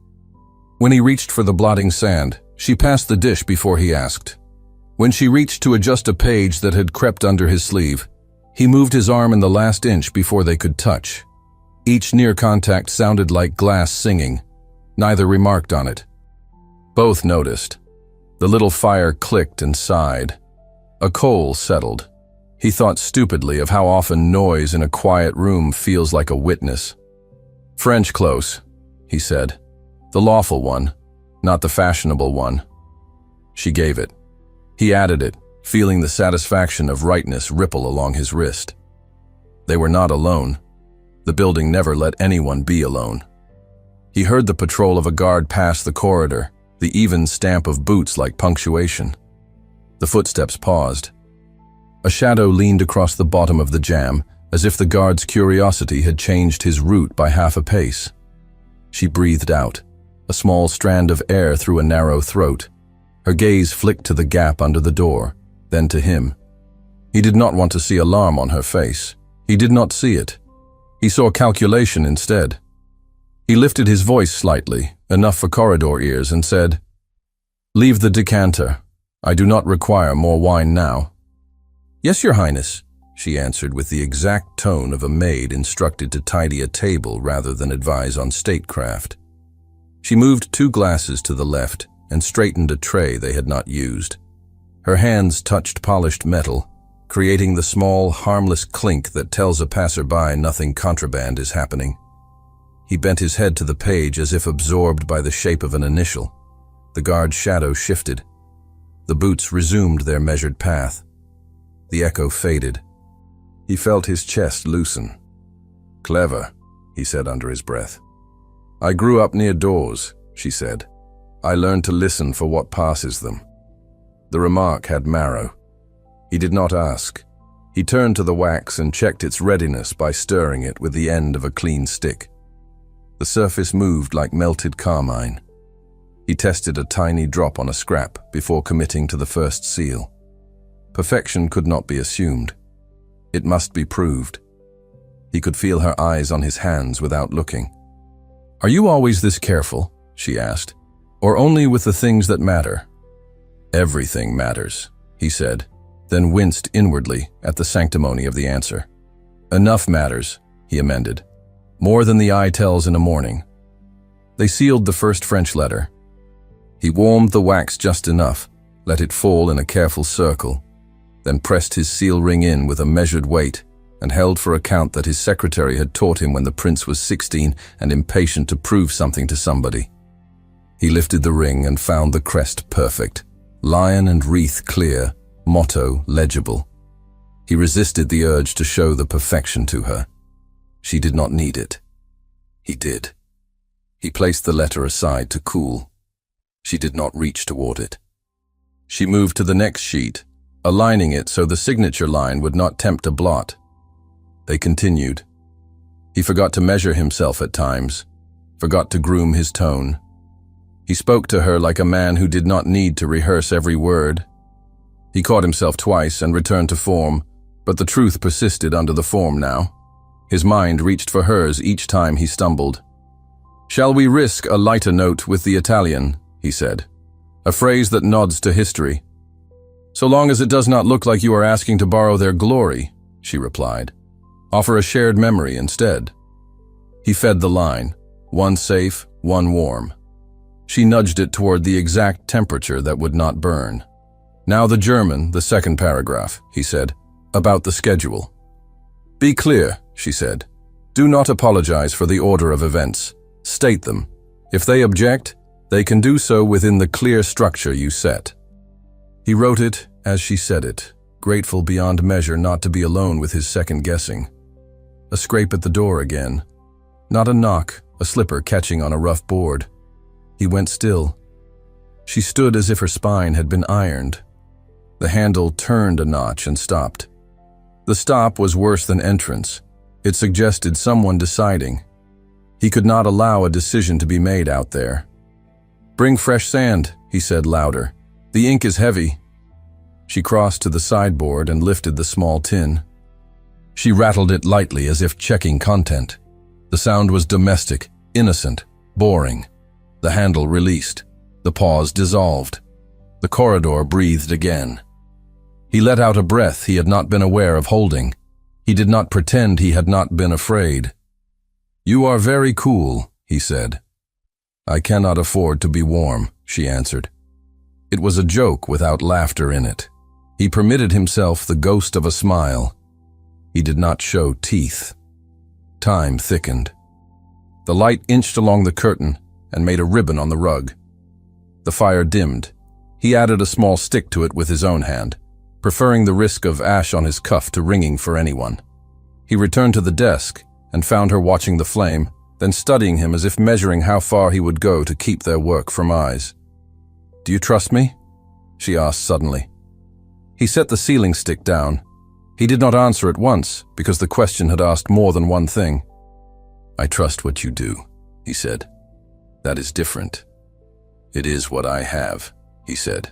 When he reached for the blotting sand, she passed the dish before he asked. When she reached to adjust a page that had crept under his sleeve, he moved his arm in the last inch before they could touch. Each near contact sounded like glass singing. Neither remarked on it. Both noticed. The little fire clicked and sighed. A coal settled. He thought stupidly of how often noise in a quiet room feels like a witness. "French close," he said. "The lawful one, not the fashionable one." She gave it. He added it, feeling the satisfaction of rightness ripple along his wrist. They were not alone. The building never let anyone be alone. He heard the patrol of a guard pass the corridor, the even stamp of boots like punctuation. The footsteps paused. A shadow leaned across the bottom of the jam, as if the guard's curiosity had changed his route by half a pace. She breathed out, a small strand of air through a narrow throat. Her gaze flicked to the gap under the door, then to him. He did not want to see alarm on her face. He did not see it. He saw calculation instead. He lifted his voice slightly, enough for corridor ears, and said, "Leave the decanter. I do not require more wine now." "Yes, Your Highness," she answered with the exact tone of a maid instructed to tidy a table rather than advise on statecraft. She moved 2 glasses to the left and straightened a tray they had not used. Her hands touched polished metal, creating the small, harmless clink that tells a passerby nothing contraband is happening. He bent his head to the page as if absorbed by the shape of an initial. The guard's shadow shifted. The boots resumed their measured path. The echo faded. He felt his chest loosen. "Clever," he said under his breath. "I grew up near doors," she said. "I learned to listen for what passes them." The remark had marrow. He did not ask. He turned to the wax and checked its readiness by stirring it with the end of a clean stick. The surface moved like melted carmine. He tested a tiny drop on a scrap before committing to the first seal. Perfection could not be assumed. It must be proved. He could feel her eyes on his hands without looking. "Are you always this careful?" she asked. "Or only with the things that matter?" "Everything matters," he said, then winced inwardly at the sanctimony of the answer. "Enough matters," he amended. "More than the eye tells in a morning." They sealed the first French letter. He warmed the wax just enough, let it fall in a careful circle, then pressed his seal ring in with a measured weight and held for account that his secretary had taught him when the prince was 16 and impatient to prove something to somebody. He lifted the ring and found the crest perfect, lion and wreath clear, motto legible. He resisted the urge to show the perfection to her. She did not need it. He did. He placed the letter aside to cool. She did not reach toward it. She moved to the next sheet, aligning it so the signature line would not tempt a blot. They continued. He forgot to measure himself at times, forgot to groom his tone. He spoke to her like a man who did not need to rehearse every word. He caught himself twice and returned to form, but the truth persisted under the form now. His mind reached for hers each time he stumbled. "Shall we risk a lighter note with the Italian?" he said. A phrase that nods to history. "So long as it does not look like you are asking to borrow their glory," she replied. "Offer a shared memory instead." He fed the line, one safe, one warm. She nudged it toward the exact temperature that would not burn. "Now the German, the second paragraph," he said, "about the schedule." "Be clear," she said. "Do not apologize for the order of events. State them. If they object, they can do so within the clear structure you set." He wrote it as she said it, grateful beyond measure not to be alone with his second guessing. A scrape at the door again. Not a knock, a slipper catching on a rough board. He went still. She stood as if her spine had been ironed. The handle turned a notch and stopped. The stop was worse than entrance. It suggested someone deciding. He could not allow a decision to be made out there. "Bring fresh sand," he said louder. "The ink is heavy." She crossed to the sideboard and lifted the small tin. She rattled it lightly as if checking content. The sound was domestic, innocent, boring. The handle released. The pause dissolved. The corridor breathed again. He let out a breath he had not been aware of holding. He did not pretend he had not been afraid. "You are very cool," he said. "I cannot afford to be warm," she answered. It was a joke without laughter in it. He permitted himself the ghost of a smile. He did not show teeth. Time thickened. The light inched along the curtain and made a ribbon on the rug. The fire dimmed. He added a small stick to it with his own hand, preferring the risk of ash on his cuff to ringing for anyone. He returned to the desk and found her watching the flame, then studying him as if measuring how far he would go to keep their work from eyes. "Do you trust me?" she asked suddenly. He set the sealing stick down. He did not answer at once because the question had asked more than one thing. "I trust what you do," he said. "That is different." "It is what I have," he said.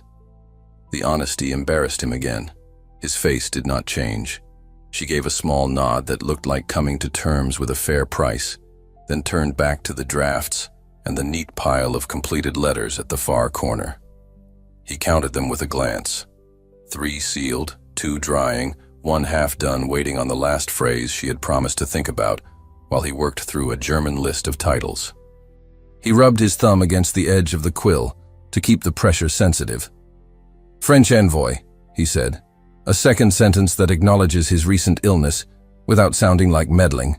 The honesty embarrassed him again. His face did not change. She gave a small nod that looked like coming to terms with a fair price, then turned back to the drafts and the neat pile of completed letters at the far corner. He counted them with a glance. 3 sealed, 2 drying, 1 half done waiting on the last phrase she had promised to think about while he worked through a German list of titles. He rubbed his thumb against the edge of the quill to keep the pressure sensitive. "French envoy," he said, a second sentence that acknowledges his recent illness without sounding like meddling.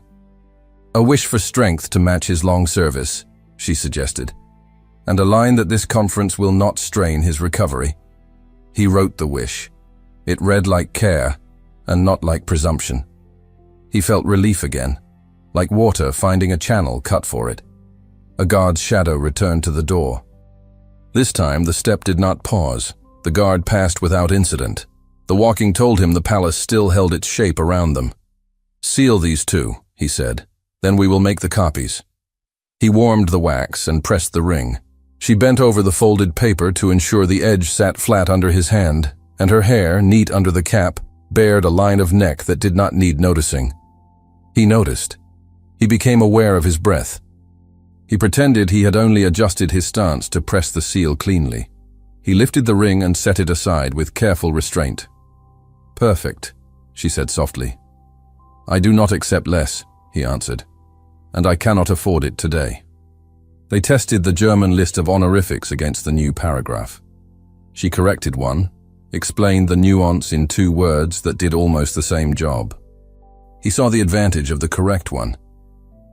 "A wish for strength to match his long service," she suggested, "and a line that this conference will not strain his recovery." He wrote the wish. It read like care, and not like presumption. He felt relief again, like water finding a channel cut for it. A guard's shadow returned to the door. This time the step did not pause. The guard passed without incident. The walking told him the palace still held its shape around them. "Seal these 2, he said. "Then we will make the copies." He warmed the wax and pressed the ring. She bent over the folded paper to ensure the edge sat flat under his hand, and her hair, neat under the cap, bared a line of neck that did not need noticing. He noticed. He became aware of his breath. He pretended he had only adjusted his stance to press the seal cleanly. He lifted the ring and set it aside with careful restraint. "Perfect," she said softly. "I do not accept less," he answered, "and I cannot afford it today." They tested the German list of honorifics against the new paragraph. She corrected one, explained the nuance in 2 words that did almost the same job. He saw the advantage of the correct one.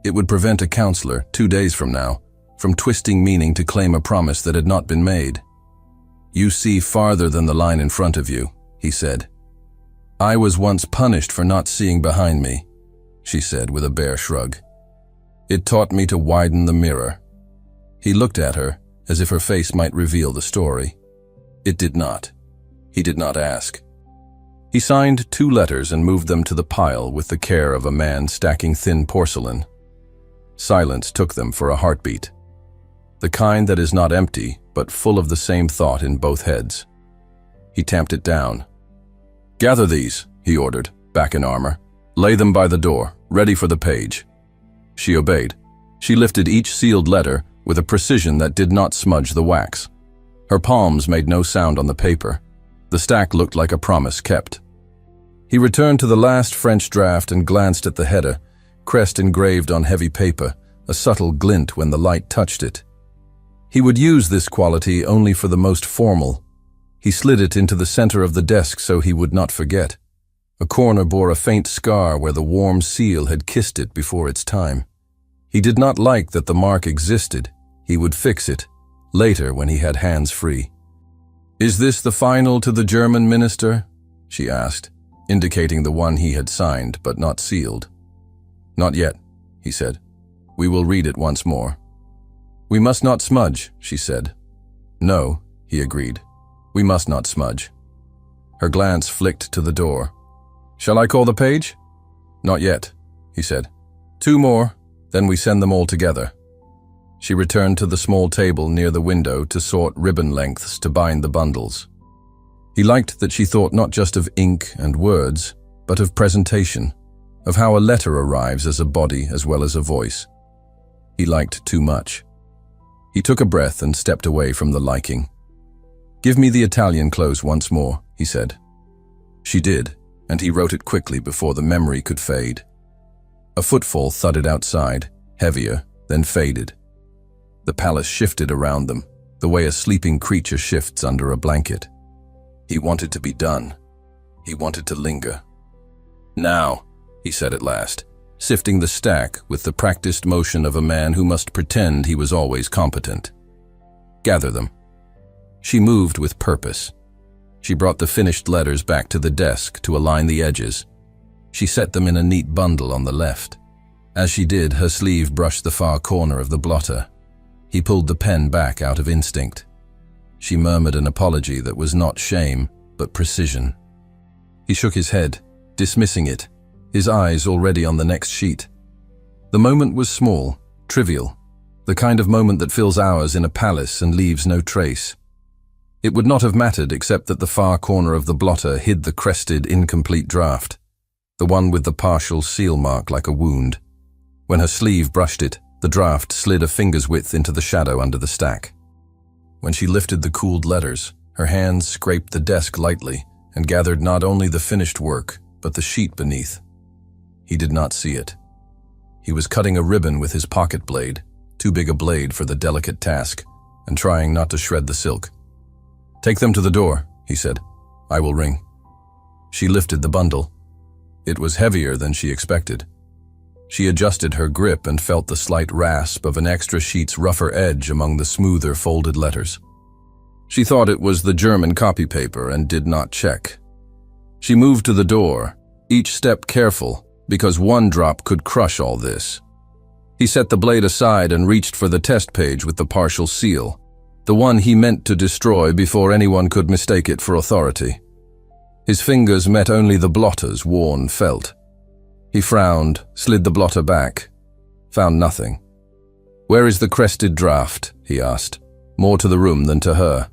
It would prevent a counselor, 2 days from now, from twisting meaning to claim a promise that had not been made. "You see farther than the line in front of you," he said. "I was once punished for not seeing behind me," she said with a bare shrug. "It taught me to widen the mirror." He looked at her as if her face might reveal the story. It did not. He did not ask. He signed 2 letters and moved them to the pile with the care of a man stacking thin porcelain. Silence took them for a heartbeat. The kind that is not empty, but full of the same thought in both heads. He tamped it down. "Gather these," he ordered, back in armor. "Lay them by the door, ready for the page." She obeyed. She lifted each sealed letter with a precision that did not smudge the wax. Her palms made no sound on the paper. The stack looked like a promise kept. He returned to the last French draft and glanced at the header, crest engraved on heavy paper, a subtle glint when the light touched it. He would use this quality only for the most formal. He slid it into the center of the desk so he would not forget. A corner bore a faint scar where the warm seal had kissed it before its time. He did not like that the mark existed. He would fix it, later when he had hands free. "Is this the final to the German minister?" she asked, indicating the one he had signed but not sealed. "Not yet," he said. "We will read it once more." "We must not smudge," she said. "No," he agreed. "We must not smudge." Her glance flicked to the door. "Shall I call the page?" "Not yet," he said. "2 more, then we send them all together." She returned to the small table near the window to sort ribbon lengths to bind the bundles. He liked that she thought not just of ink and words, but of presentation, of how a letter arrives as a body as well as a voice. He liked too much. He took a breath and stepped away from the liking. "Give me the Italian close once more," he said. She did, and he wrote it quickly before the memory could fade. A footfall thudded outside, heavier, then faded. The palace shifted around them, the way a sleeping creature shifts under a blanket. He wanted to be done. He wanted to linger. "Now," he said at last, sifting the stack with the practiced motion of a man who must pretend he was always competent. "Gather them." She moved with purpose. She brought the finished letters back to the desk to align the edges. She set them in a neat bundle on the left. As she did, her sleeve brushed the far corner of the blotter. He pulled the pen back out of instinct. She murmured an apology that was not shame, but precision. He shook his head, dismissing it, his eyes already on the next sheet. The moment was small, trivial, the kind of moment that fills hours in a palace and leaves no trace. It would not have mattered except that the far corner of the blotter hid the crested, incomplete draft, the one with the partial seal mark like a wound. When her sleeve brushed it, the draft slid a finger's width into the shadow under the stack. When she lifted the cooled letters, her hands scraped the desk lightly and gathered not only the finished work, but the sheet beneath. He did not see it. He was cutting a ribbon with his pocket blade, too big a blade for the delicate task, and trying not to shred the silk. "Take them to the door," he said. "I will ring." She lifted the bundle. It was heavier than she expected. She adjusted her grip and felt the slight rasp of an extra sheet's rougher edge among the smoother folded letters. She thought it was the German copy paper and did not check. She moved to the door, each step careful, because one drop could crush all this. He set the blade aside and reached for the test page with the partial seal, the one he meant to destroy before anyone could mistake it for authority. His fingers met only the blotter's worn felt. He frowned, slid the blotter back, found nothing. "Where is the crested draft?" he asked, more to the room than to her.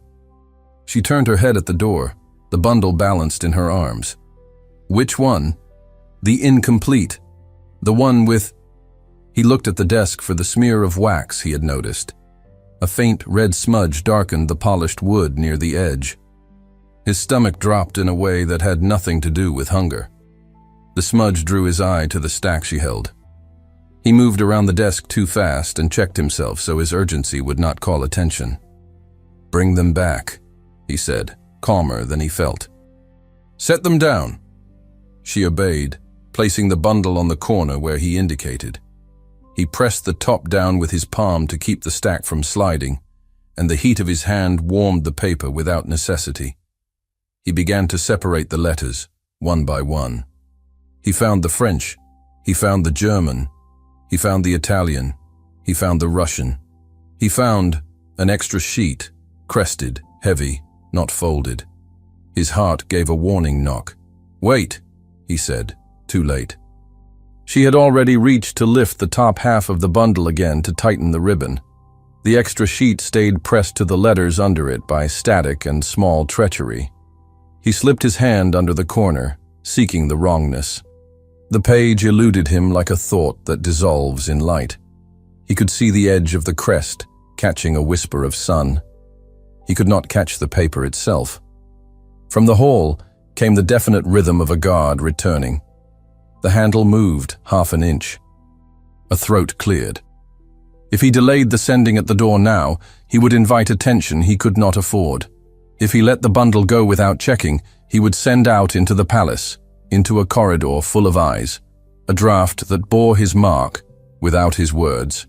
She turned her head at the door, the bundle balanced in her arms. "Which one?" "The incomplete. The one with—" He looked at the desk for the smear of wax he had noticed. A faint red smudge darkened the polished wood near the edge. His stomach dropped in a way that had nothing to do with hunger. The smudge drew his eye to the stack she held. He moved around the desk too fast and checked himself so his urgency would not call attention. "Bring them back," he said, calmer than he felt. "Set them down." She obeyed, placing the bundle on the corner where he indicated. He pressed the top down with his palm to keep the stack from sliding, and the heat of his hand warmed the paper without necessity. He began to separate the letters, one by one. He found the French, he found the German, he found the Italian, he found the Russian. He found an extra sheet, crested, heavy, not folded. His heart gave a warning knock. "Wait," he said, too late. She had already reached to lift the top half of the bundle again to tighten the ribbon. The extra sheet stayed pressed to the letters under it by static and small treachery. He slipped his hand under the corner, seeking the wrongness. The page eluded him like a thought that dissolves in light. He could see the edge of the crest, catching a whisper of sun. He could not catch the paper itself. From the hall came the definite rhythm of a guard returning. The handle moved half an inch. A throat cleared. If he delayed the sending at the door now, he would invite attention he could not afford. If he let the bundle go without checking, he would send out into the palace, into a corridor full of eyes, a draft that bore his mark without his words.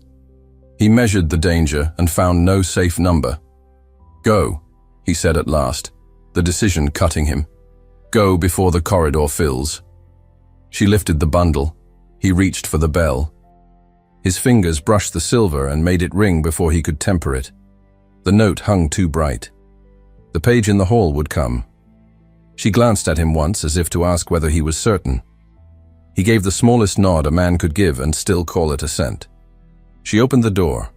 He measured the danger and found no safe number. "Go," he said at last, the decision cutting him. "Go before the corridor fills." She lifted the bundle. He reached for the bell. His fingers brushed the silver and made it ring before he could temper it. The note hung too bright. The page in the hall would come. She glanced at him once as if to ask whether he was certain. He gave the smallest nod a man could give and still call it assent. She opened the door.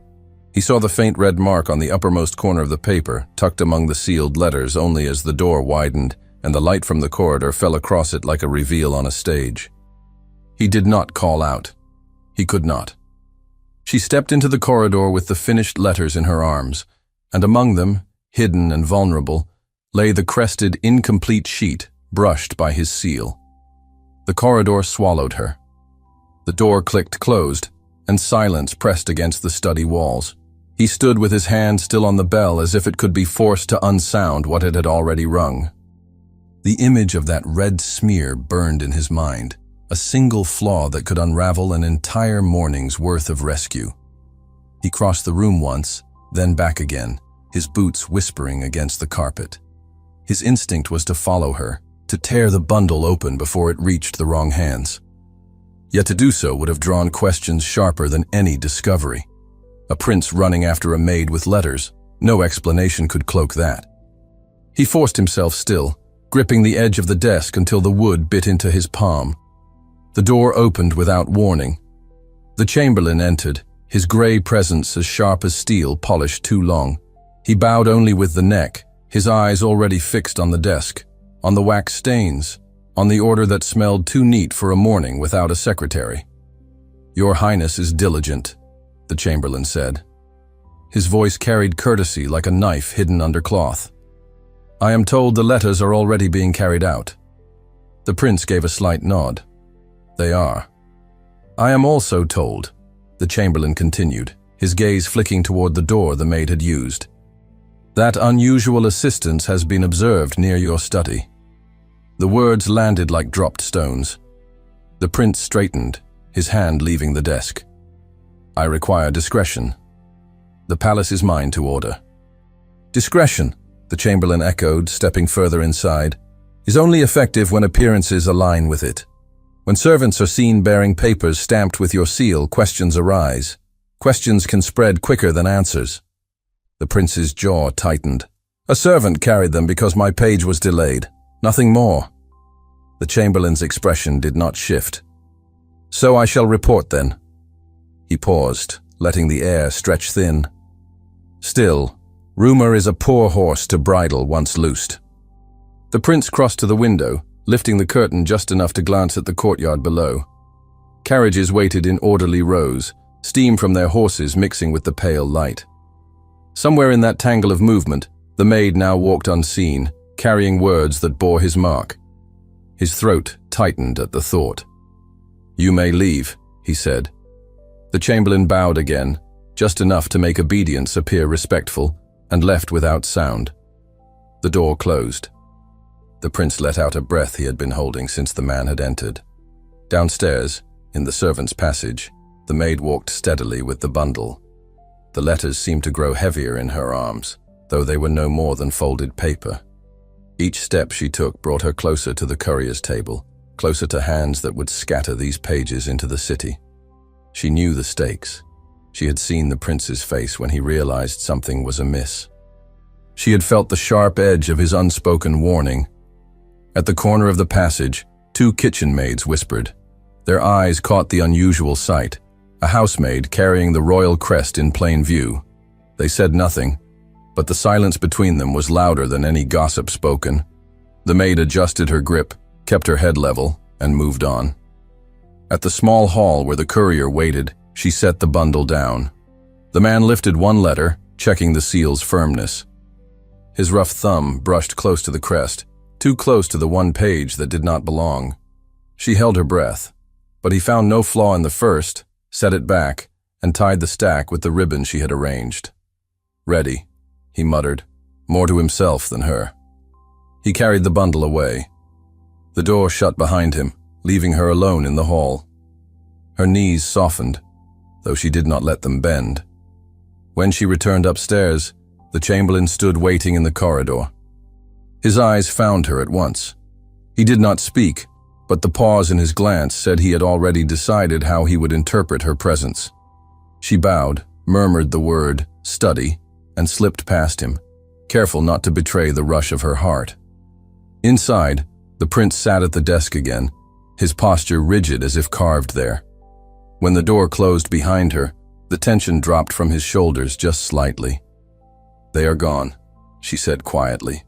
He saw the faint red mark on the uppermost corner of the paper, tucked among the sealed letters only as the door widened and the light from the corridor fell across it like a reveal on a stage. He did not call out. He could not. She stepped into the corridor with the finished letters in her arms, and among them, hidden and vulnerable, lay the crested, incomplete sheet brushed by his seal. The corridor swallowed her. The door clicked closed, and silence pressed against the study walls. He stood with his hand still on the bell as if it could be forced to unsound what it had already rung. The image of that red smear burned in his mind, a single flaw that could unravel an entire morning's worth of rescue. He crossed the room once, then back again, his boots whispering against the carpet. His instinct was to follow her, to tear the bundle open before it reached the wrong hands. Yet to do so would have drawn questions sharper than any discovery. A prince running after a maid with letters, no explanation could cloak that. He forced himself still, gripping the edge of the desk until the wood bit into his palm. The door opened without warning. The chamberlain entered, his gray presence as sharp as steel polished too long. He bowed only with the neck, his eyes already fixed on the desk, on the wax stains, on the order that smelled too neat for a morning without a secretary. "Your Highness is diligent," the chamberlain said. His voice carried courtesy like a knife hidden under cloth. "I am told the letters are already being carried out." The prince gave a slight nod. "They are." "I am also told," the chamberlain continued, his gaze flicking toward the door the maid had used, "that unusual assistance has been observed near your study." The words landed like dropped stones. The prince straightened, his hand leaving the desk. "I require discretion. The palace is mine to order." "Discretion," the chamberlain echoed, stepping further inside, "is only effective when appearances align with it. When servants are seen bearing papers stamped with your seal, questions arise. Questions can spread quicker than answers." The prince's jaw tightened. "A servant carried them because my page was delayed. Nothing more." The chamberlain's expression did not shift. "So I shall report then." He paused, letting the air stretch thin. "Still, rumor is a poor horse to bridle once loosed." The prince crossed to the window, lifting the curtain just enough to glance at the courtyard below. Carriages waited in orderly rows, steam from their horses mixing with the pale light. Somewhere in that tangle of movement, the maid now walked unseen, carrying words that bore his mark. His throat tightened at the thought. "You may leave," he said. The chamberlain bowed again, just enough to make obedience appear respectful, and left without sound. The door closed. The prince let out a breath he had been holding since the man had entered. Downstairs, in the servants' passage, the maid walked steadily with the bundle. The letters seemed to grow heavier in her arms, though they were no more than folded paper. Each step she took brought her closer to the courier's table, closer to hands that would scatter these pages into the city. She knew the stakes. She had seen the prince's face when he realized something was amiss. She had felt the sharp edge of his unspoken warning. At the corner of the passage, two kitchen maids whispered. Their eyes caught the unusual sight, a housemaid carrying the royal crest in plain view. They said nothing, but the silence between them was louder than any gossip spoken. The maid adjusted her grip, kept her head level, and moved on. At the small hall where the courier waited, she set the bundle down. The man lifted one letter, checking the seal's firmness. His rough thumb brushed close to the crest, too close to the one page that did not belong. She held her breath, but he found no flaw in the first, set it back, and tied the stack with the ribbon she had arranged. "Ready," he muttered, more to himself than her. He carried the bundle away. The door shut behind him, leaving her alone in the hall. Her knees softened, though she did not let them bend. When she returned upstairs, the chamberlain stood waiting in the corridor. His eyes found her at once. He did not speak, but the pause in his glance said he had already decided how he would interpret her presence. She bowed, murmured the word, "study," and slipped past him, careful not to betray the rush of her heart. Inside, the prince sat at the desk again, his posture rigid as if carved there. When the door closed behind her, the tension dropped from his shoulders just slightly. "They are gone," she said quietly.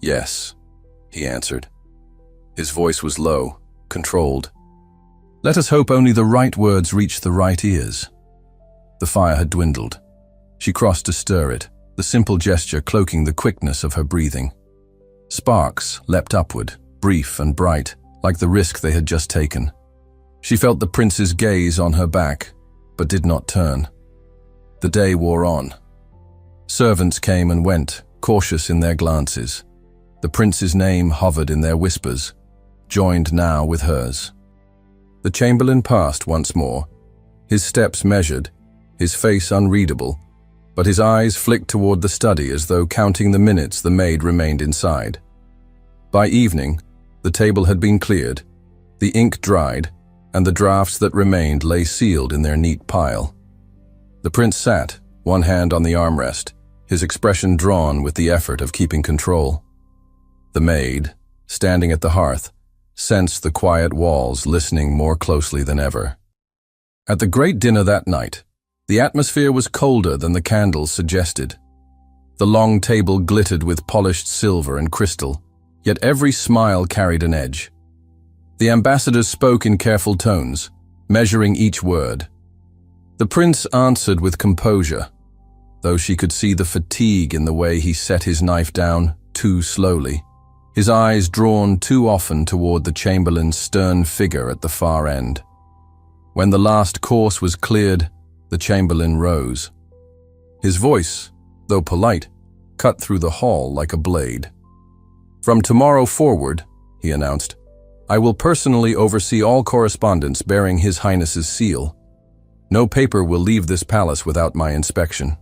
"Yes," he answered. His voice was low, controlled. "Let us hope only the right words reach the right ears." The fire had dwindled. She crossed to stir it, the simple gesture cloaking the quickness of her breathing. Sparks leapt upward, brief and bright, like the risk they had just taken. She felt the prince's gaze on her back, but did not turn. The day wore on. Servants came and went, cautious in their glances. The prince's name hovered in their whispers, joined now with hers. The chamberlain passed once more, his steps measured, his face unreadable, but his eyes flicked toward the study as though counting the minutes the maid remained inside. By evening, the table had been cleared, the ink dried, and the drafts that remained lay sealed in their neat pile. The prince sat, one hand on the armrest, his expression drawn with the effort of keeping control. The maid, standing at the hearth, sensed the quiet walls, listening more closely than ever. At the great dinner that night, the atmosphere was colder than the candles suggested. The long table glittered with polished silver and crystal, yet every smile carried an edge. The ambassadors spoke in careful tones, measuring each word. The prince answered with composure, though she could see the fatigue in the way he set his knife down too slowly, his eyes drawn too often toward the chamberlain's stern figure at the far end. When the last course was cleared, the chamberlain rose. His voice, though polite, cut through the hall like a blade. "From tomorrow forward," he announced, "I will personally oversee all correspondence bearing His Highness's seal. No paper will leave this palace without my inspection."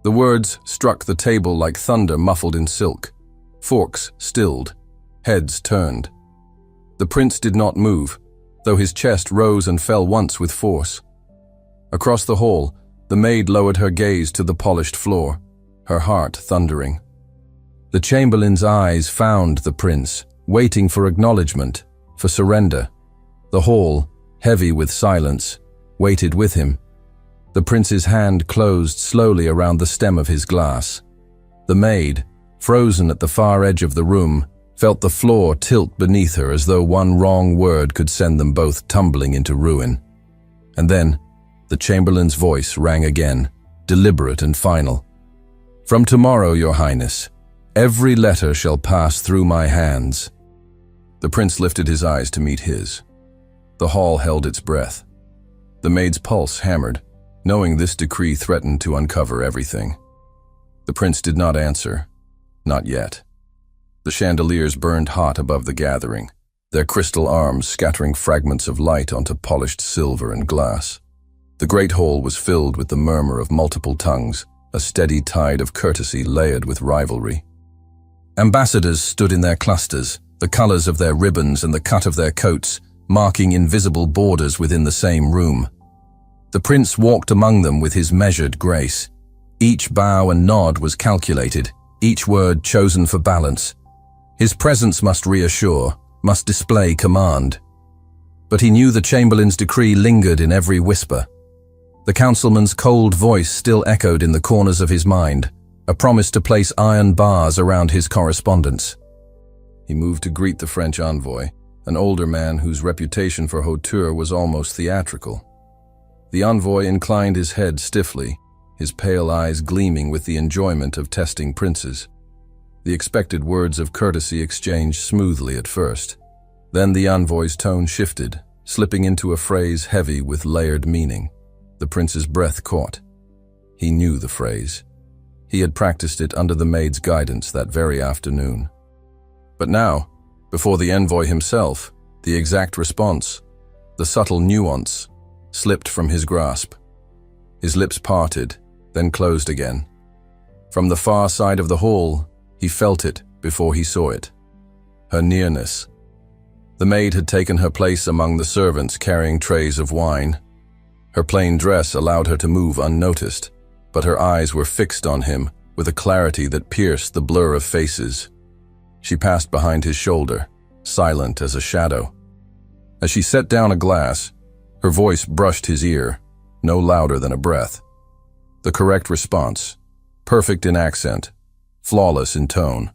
The words struck the table like thunder muffled in silk. Forks stilled, heads turned. The prince did not move, though his chest rose and fell once with force. Across the hall, the maid lowered her gaze to the polished floor, her heart thundering. The chamberlain's eyes found the prince, waiting for acknowledgement, for surrender. The hall, heavy with silence, waited with him. The prince's hand closed slowly around the stem of his glass. The maid, frozen at the far edge of the room, felt the floor tilt beneath her as though one wrong word could send them both tumbling into ruin. And then, the chamberlain's voice rang again, deliberate and final. "From tomorrow, Your Highness, every letter shall pass through my hands." The prince lifted his eyes to meet his. The hall held its breath. The maid's pulse hammered, knowing this decree threatened to uncover everything. The prince did not answer. Not yet. The chandeliers burned hot above the gathering, their crystal arms scattering fragments of light onto polished silver and glass. The great hall was filled with the murmur of multiple tongues, a steady tide of courtesy layered with rivalry. Ambassadors stood in their clusters, the colors of their ribbons and the cut of their coats, marking invisible borders within the same room. The prince walked among them with his measured grace. Each bow and nod was calculated, each word chosen for balance. His presence must reassure, must display command. But he knew the chamberlain's decree lingered in every whisper. The councilman's cold voice still echoed in the corners of his mind, a promise to place iron bars around his correspondence. He moved to greet the French envoy, an older man whose reputation for hauteur was almost theatrical. The envoy inclined his head stiffly, his pale eyes gleaming with the enjoyment of testing princes. The expected words of courtesy exchanged smoothly at first. Then the envoy's tone shifted, slipping into a phrase heavy with layered meaning. The prince's breath caught. He knew the phrase. He had practiced it under the maid's guidance that very afternoon. But now, before the envoy himself, the exact response, the subtle nuance, slipped from his grasp. His lips parted, then closed again. From the far side of the hall, he felt it before he saw it. Her nearness. The maid had taken her place among the servants carrying trays of wine. Her plain dress allowed her to move unnoticed, but her eyes were fixed on him with a clarity that pierced the blur of faces. She passed behind his shoulder, silent as a shadow. As she set down a glass, her voice brushed his ear, no louder than a breath. The correct response, perfect in accent, flawless in tone.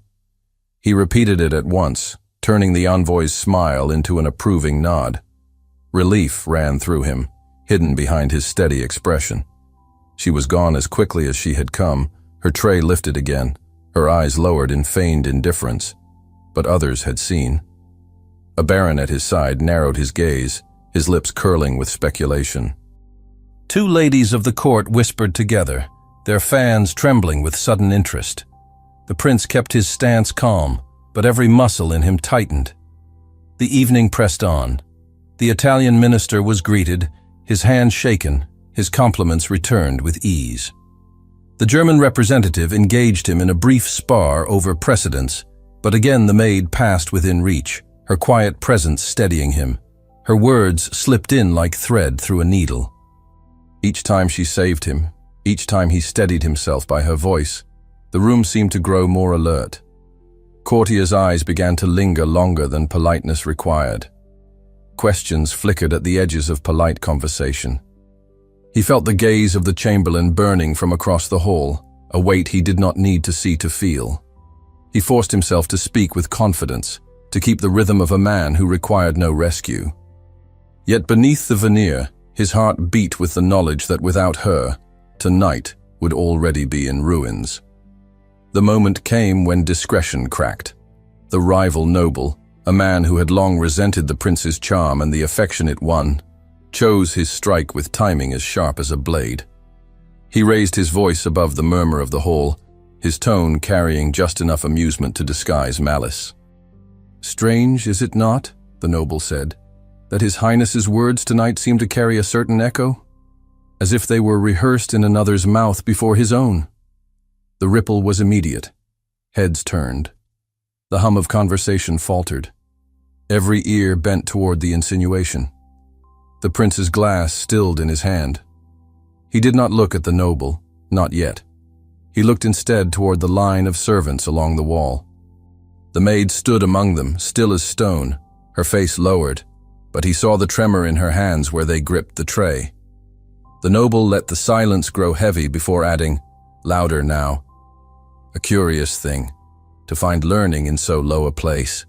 He repeated it at once, turning the envoy's smile into an approving nod. Relief ran through him, hidden behind his steady expression. She was gone as quickly as she had come, her tray lifted again, her eyes lowered in feigned indifference. But others had seen. A baron at his side narrowed his gaze, his lips curling with speculation. Two ladies of the court whispered together, their fans trembling with sudden interest. The prince kept his stance calm, but every muscle in him tightened. The evening pressed on. The Italian minister was greeted, his hand shaken, his compliments returned with ease. The German representative engaged him in a brief spar over precedence, but again the maid passed within reach, her quiet presence steadying him. Her words slipped in like thread through a needle. Each time she saved him, each time he steadied himself by her voice, the room seemed to grow more alert. Courtiers' eyes began to linger longer than politeness required. Questions flickered at the edges of polite conversation. He felt the gaze of the chamberlain burning from across the hall, a weight he did not need to see to feel. He forced himself to speak with confidence, to keep the rhythm of a man who required no rescue. Yet beneath the veneer, his heart beat with the knowledge that without her, tonight would already be in ruins. The moment came when discretion cracked. The rival noble, a man who had long resented the prince's charm and the affectionate one, chose his strike with timing as sharp as a blade. He raised his voice above the murmur of the hall, his tone carrying just enough amusement to disguise malice. "Strange, is it not," the noble said, "that His Highness's words tonight seem to carry a certain echo, as if they were rehearsed in another's mouth before his own?" The ripple was immediate. Heads turned. The hum of conversation faltered. Every ear bent toward the insinuation. The prince's glass stilled in his hand. He did not look at the noble, not yet. He looked instead toward the line of servants along the wall. The maid stood among them, still as stone, her face lowered, but he saw the tremor in her hands where they gripped the tray. The noble let the silence grow heavy before adding, louder now. A curious thing, to find learning in so low a place.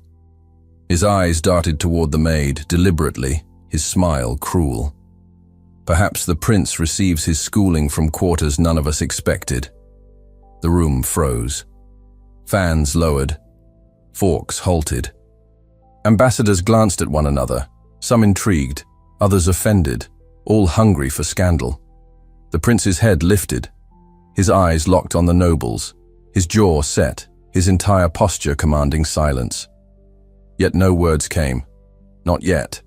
His eyes darted toward the maid, deliberately, his smile cruel. Perhaps the prince receives his schooling from quarters none of us expected. The room froze. Fans lowered. Forks halted. Ambassadors glanced at one another, some intrigued, others offended, all hungry for scandal. The prince's head lifted. His eyes locked on the nobles, his jaw set, his entire posture commanding silence. Yet no words came. Not yet.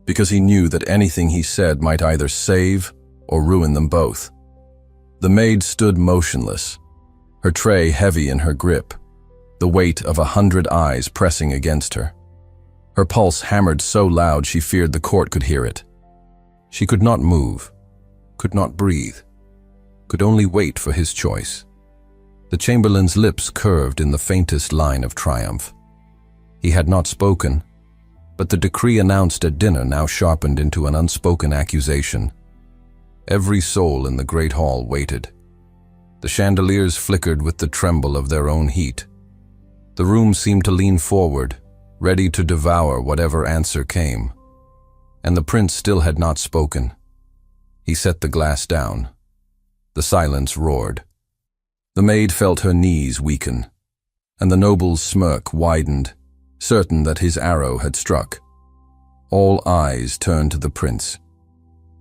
Because he knew that anything he said might either save or ruin them both. The maid stood motionless, her tray heavy in her grip. the weight of 100 eyes pressing against her. Her pulse hammered so loud she feared the court could hear it. She could not move, could not breathe, could only wait for his choice. The chamberlain's lips curved in the faintest line of triumph. He had not spoken, but the decree announced at dinner now sharpened into an unspoken accusation. Every soul in the great hall waited. The chandeliers flickered with the tremble of their own heat. The room seemed to lean forward, ready to devour whatever answer came. And the prince still had not spoken. He set the glass down. The silence roared. The maid felt her knees weaken, and the noble's smirk widened, certain that his arrow had struck. All eyes turned to the prince.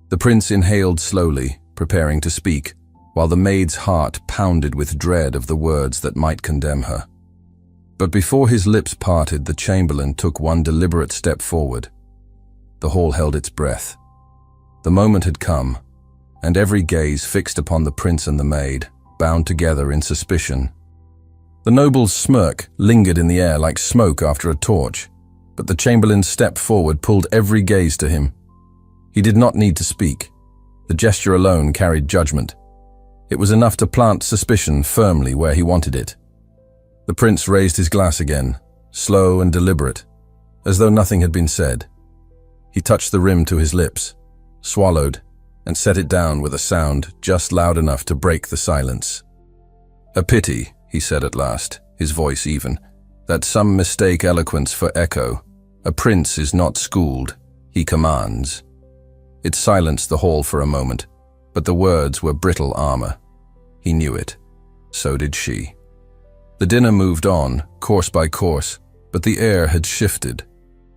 The prince inhaled slowly, preparing to speak, while the maid's heart pounded with dread of the words that might condemn her. But before his lips parted, the chamberlain took one deliberate step forward. The hall held its breath. The moment had come, and every gaze fixed upon the prince and the maid, bound together in suspicion. The noble's smirk lingered in the air like smoke after a torch, but the chamberlain's step forward pulled every gaze to him. He did not need to speak. The gesture alone carried judgment. It was enough to plant suspicion firmly where he wanted it. The prince raised his glass again, slow and deliberate, as though nothing had been said. He touched the rim to his lips, swallowed, and set it down with a sound just loud enough to break the silence. "A pity," he said at last, his voice even, "that some mistake eloquence for echo. A prince is not schooled, he commands." It silenced the hall for a moment, but the words were brittle armor. He knew it. So did she. The dinner moved on, course by course, but the air had shifted.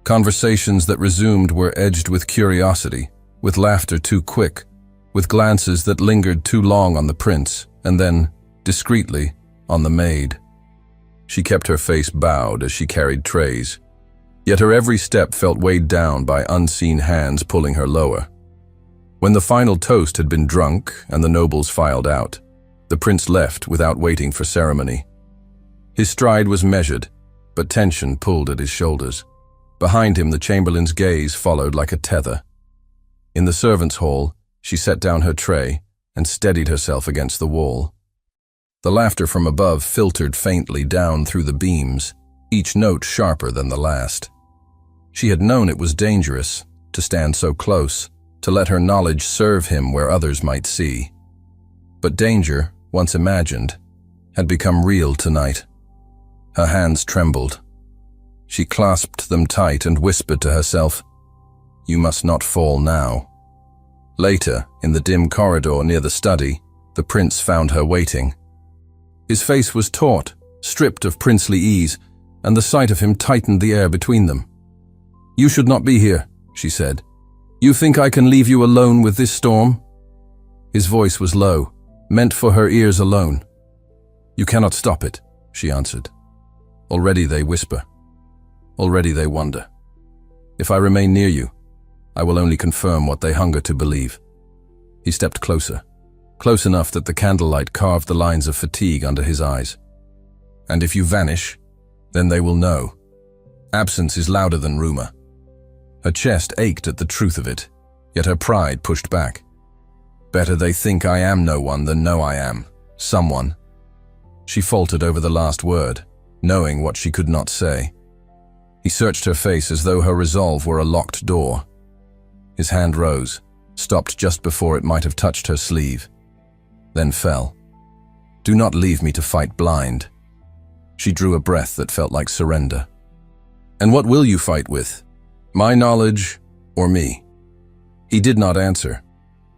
Conversations that resumed were edged with curiosity, with laughter too quick, with glances that lingered too long on the prince, and then, discreetly, on the maid. She kept her face bowed as she carried trays, yet her every step felt weighed down by unseen hands pulling her lower. When the final toast had been drunk and the nobles filed out, the prince left without waiting for ceremony. His stride was measured, but tension pulled at his shoulders. Behind him, the chamberlain's gaze followed like a tether. In the servants' hall, she set down her tray and steadied herself against the wall. The laughter from above filtered faintly down through the beams, each note sharper than the last. She had known it was dangerous to stand so close, to let her knowledge serve him where others might see. But danger, once imagined, had become real tonight. Her hands trembled. She clasped them tight and whispered to herself, "You must not fall now." Later, in the dim corridor near the study, the prince found her waiting. His face was taut, stripped of princely ease, and the sight of him tightened the air between them. "You should not be here," she said. "You think I can leave you alone with this storm?" His voice was low, meant for her ears alone. "You cannot stop it," she answered. "Already they whisper. Already they wonder. If I remain near you, I will only confirm what they hunger to believe." He stepped closer, close enough that the candlelight carved the lines of fatigue under his eyes. "And if you vanish, then they will know. Absence is louder than rumor." Her chest ached at the truth of it, yet her pride pushed back. "Better they think I am no one than know I am someone." She faltered over the last word, knowing what she could not say. He searched her face as though her resolve were a locked door. His hand rose, stopped just before it might have touched her sleeve, then fell. "Do not leave me to fight blind." She drew a breath that felt like surrender. "And what will you fight with? My knowledge or me?" He did not answer.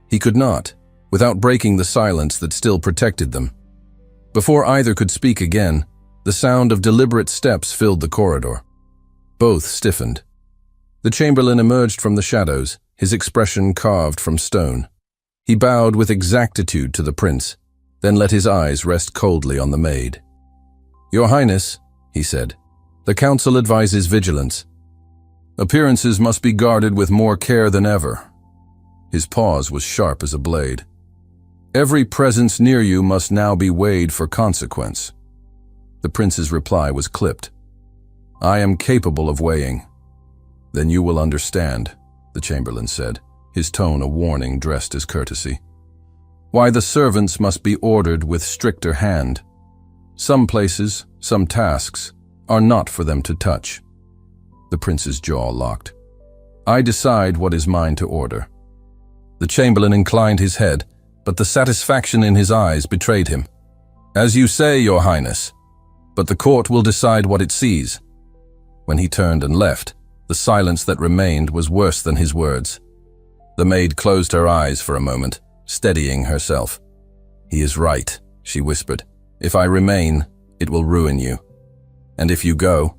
He could not, without breaking the silence that still protected them. Before either could speak again, the sound of deliberate steps filled the corridor. Both stiffened. The chamberlain emerged from the shadows, his expression carved from stone. He bowed with exactitude to the prince, then let his eyes rest coldly on the maid. "Your Highness," he said, "the council advises vigilance. Appearances must be guarded with more care than ever." His pause was sharp as a blade. "Every presence near you must now be weighed for consequence." The prince's reply was clipped. "I am capable of weighing." "Then you will understand," the chamberlain said, his tone a warning dressed as courtesy. "Why the servants must be ordered with stricter hand. Some places, some tasks, are not for them to touch." The prince's jaw locked. "I decide what is mine to order." The chamberlain inclined his head, but the satisfaction in his eyes betrayed him. "As you say, Your Highness, but the court will decide what it sees." When he turned and left, the silence that remained was worse than his words. The maid closed her eyes for a moment, steadying herself. "He is right," she whispered. "If I remain, it will ruin you. And if you go—"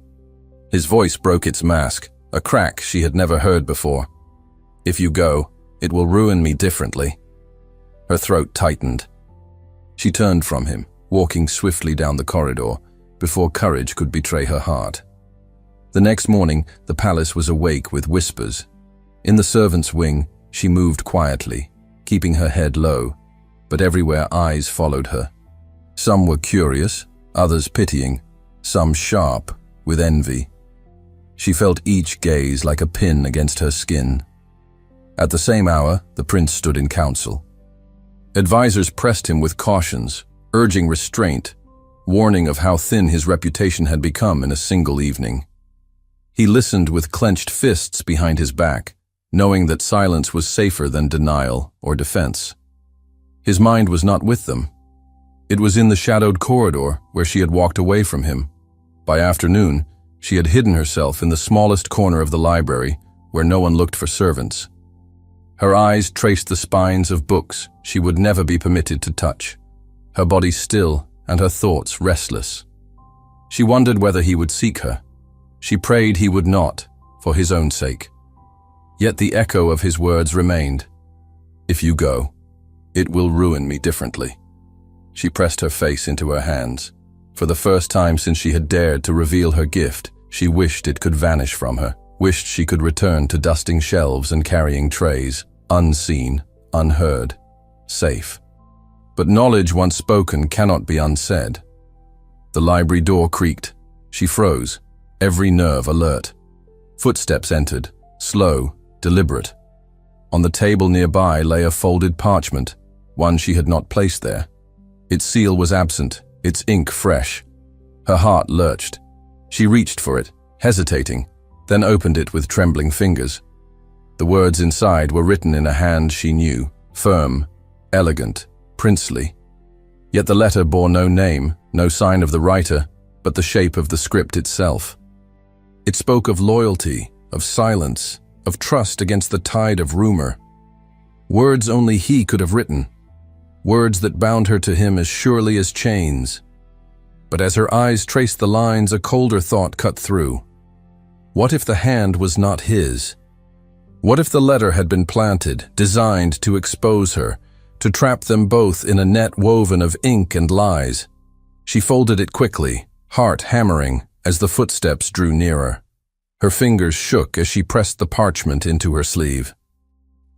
His voice broke its mask, a crack she had never heard before. "If you go, it will ruin me differently." Her throat tightened. She turned from him, walking swiftly down the corridor, before courage could betray her heart. The next morning, the palace was awake with whispers. In the servants' wing, she moved quietly, keeping her head low, but everywhere eyes followed her. Some were curious, others pitying, some sharp, with envy. She felt each gaze like a pin against her skin. At the same hour, the prince stood in council. Advisors pressed him with cautions, urging restraint, warning of how thin his reputation had become in a single evening. He listened with clenched fists behind his back, knowing that silence was safer than denial or defense. His mind was not with them. It was in the shadowed corridor where she had walked away from him. By afternoon, she had hidden herself in the smallest corner of the library where no one looked for servants. Her eyes traced the spines of books she would never be permitted to touch, her body still and her thoughts restless. She wondered whether he would seek her. She prayed he would not, for his own sake. Yet the echo of his words remained. "If you go, it will ruin me differently." She pressed her face into her hands. For the first time since she had dared to reveal her gift, she wished it could vanish from her, wished she could return to dusting shelves and carrying trays, unseen, unheard, safe. But knowledge once spoken cannot be unsaid. The library door creaked. She froze, every nerve alert. Footsteps entered, slow, deliberate. On the table nearby lay a folded parchment, one she had not placed there. Its seal was absent, its ink fresh. Her heart lurched. She reached for it, hesitating, then opened it with trembling fingers. The words inside were written in a hand she knew, firm, elegant, princely. Yet the letter bore no name, no sign of the writer, but the shape of the script itself. It spoke of loyalty, of silence, of trust against the tide of rumor. Words only he could have written. Words that bound her to him as surely as chains. But as her eyes traced the lines, a colder thought cut through. What if the hand was not his? What if the letter had been planted, designed to expose her, to trap them both in a net woven of ink and lies? She folded it quickly, heart hammering, as the footsteps drew nearer. Her fingers shook as she pressed the parchment into her sleeve.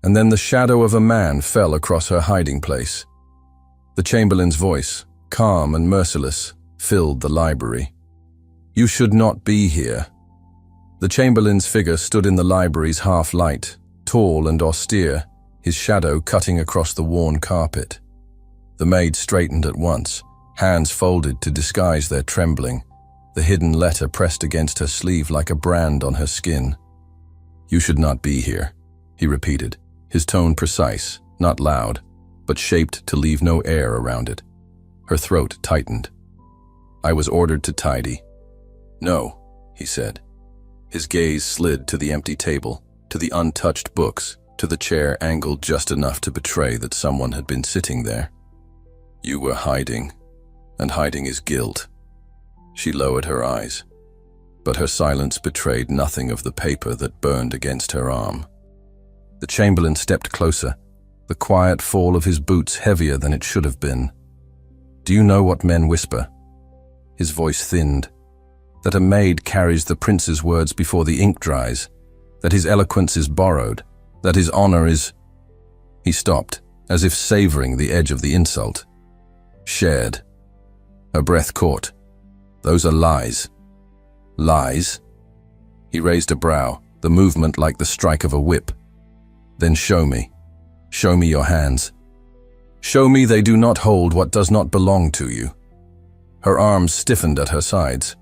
And then the shadow of a man fell across her hiding place. The chamberlain's voice, calm and merciless, filled the library. "You should not be here." The chamberlain's figure stood in the library's half-light, tall and austere, his shadow cutting across the worn carpet. The maid straightened at once, hands folded to disguise their trembling, the hidden letter pressed against her sleeve like a brand on her skin. "You should not be here," he repeated, his tone precise, not loud, but shaped to leave no air around it. Her throat tightened. "I was ordered to tidy." "No," he said. His gaze slid to the empty table, to the untouched books, to the chair angled just enough to betray that someone had been sitting there. "You were hiding, and hiding is guilt." She lowered her eyes, but her silence betrayed nothing of the paper that burned against her arm. The chamberlain stepped closer, the quiet fall of his boots heavier than it should have been. "Do you know what men whisper?" His voice thinned. That a maid carries the prince's words before the ink dries, that his eloquence is borrowed, that his honor is— He stopped, as if savoring the edge of the insult. Shared. Her breath caught. Those are lies. Lies? He raised a brow, the movement like the strike of a whip. Then show me. Show me your hands. Show me they do not hold what does not belong to you. Her arms stiffened at her sides.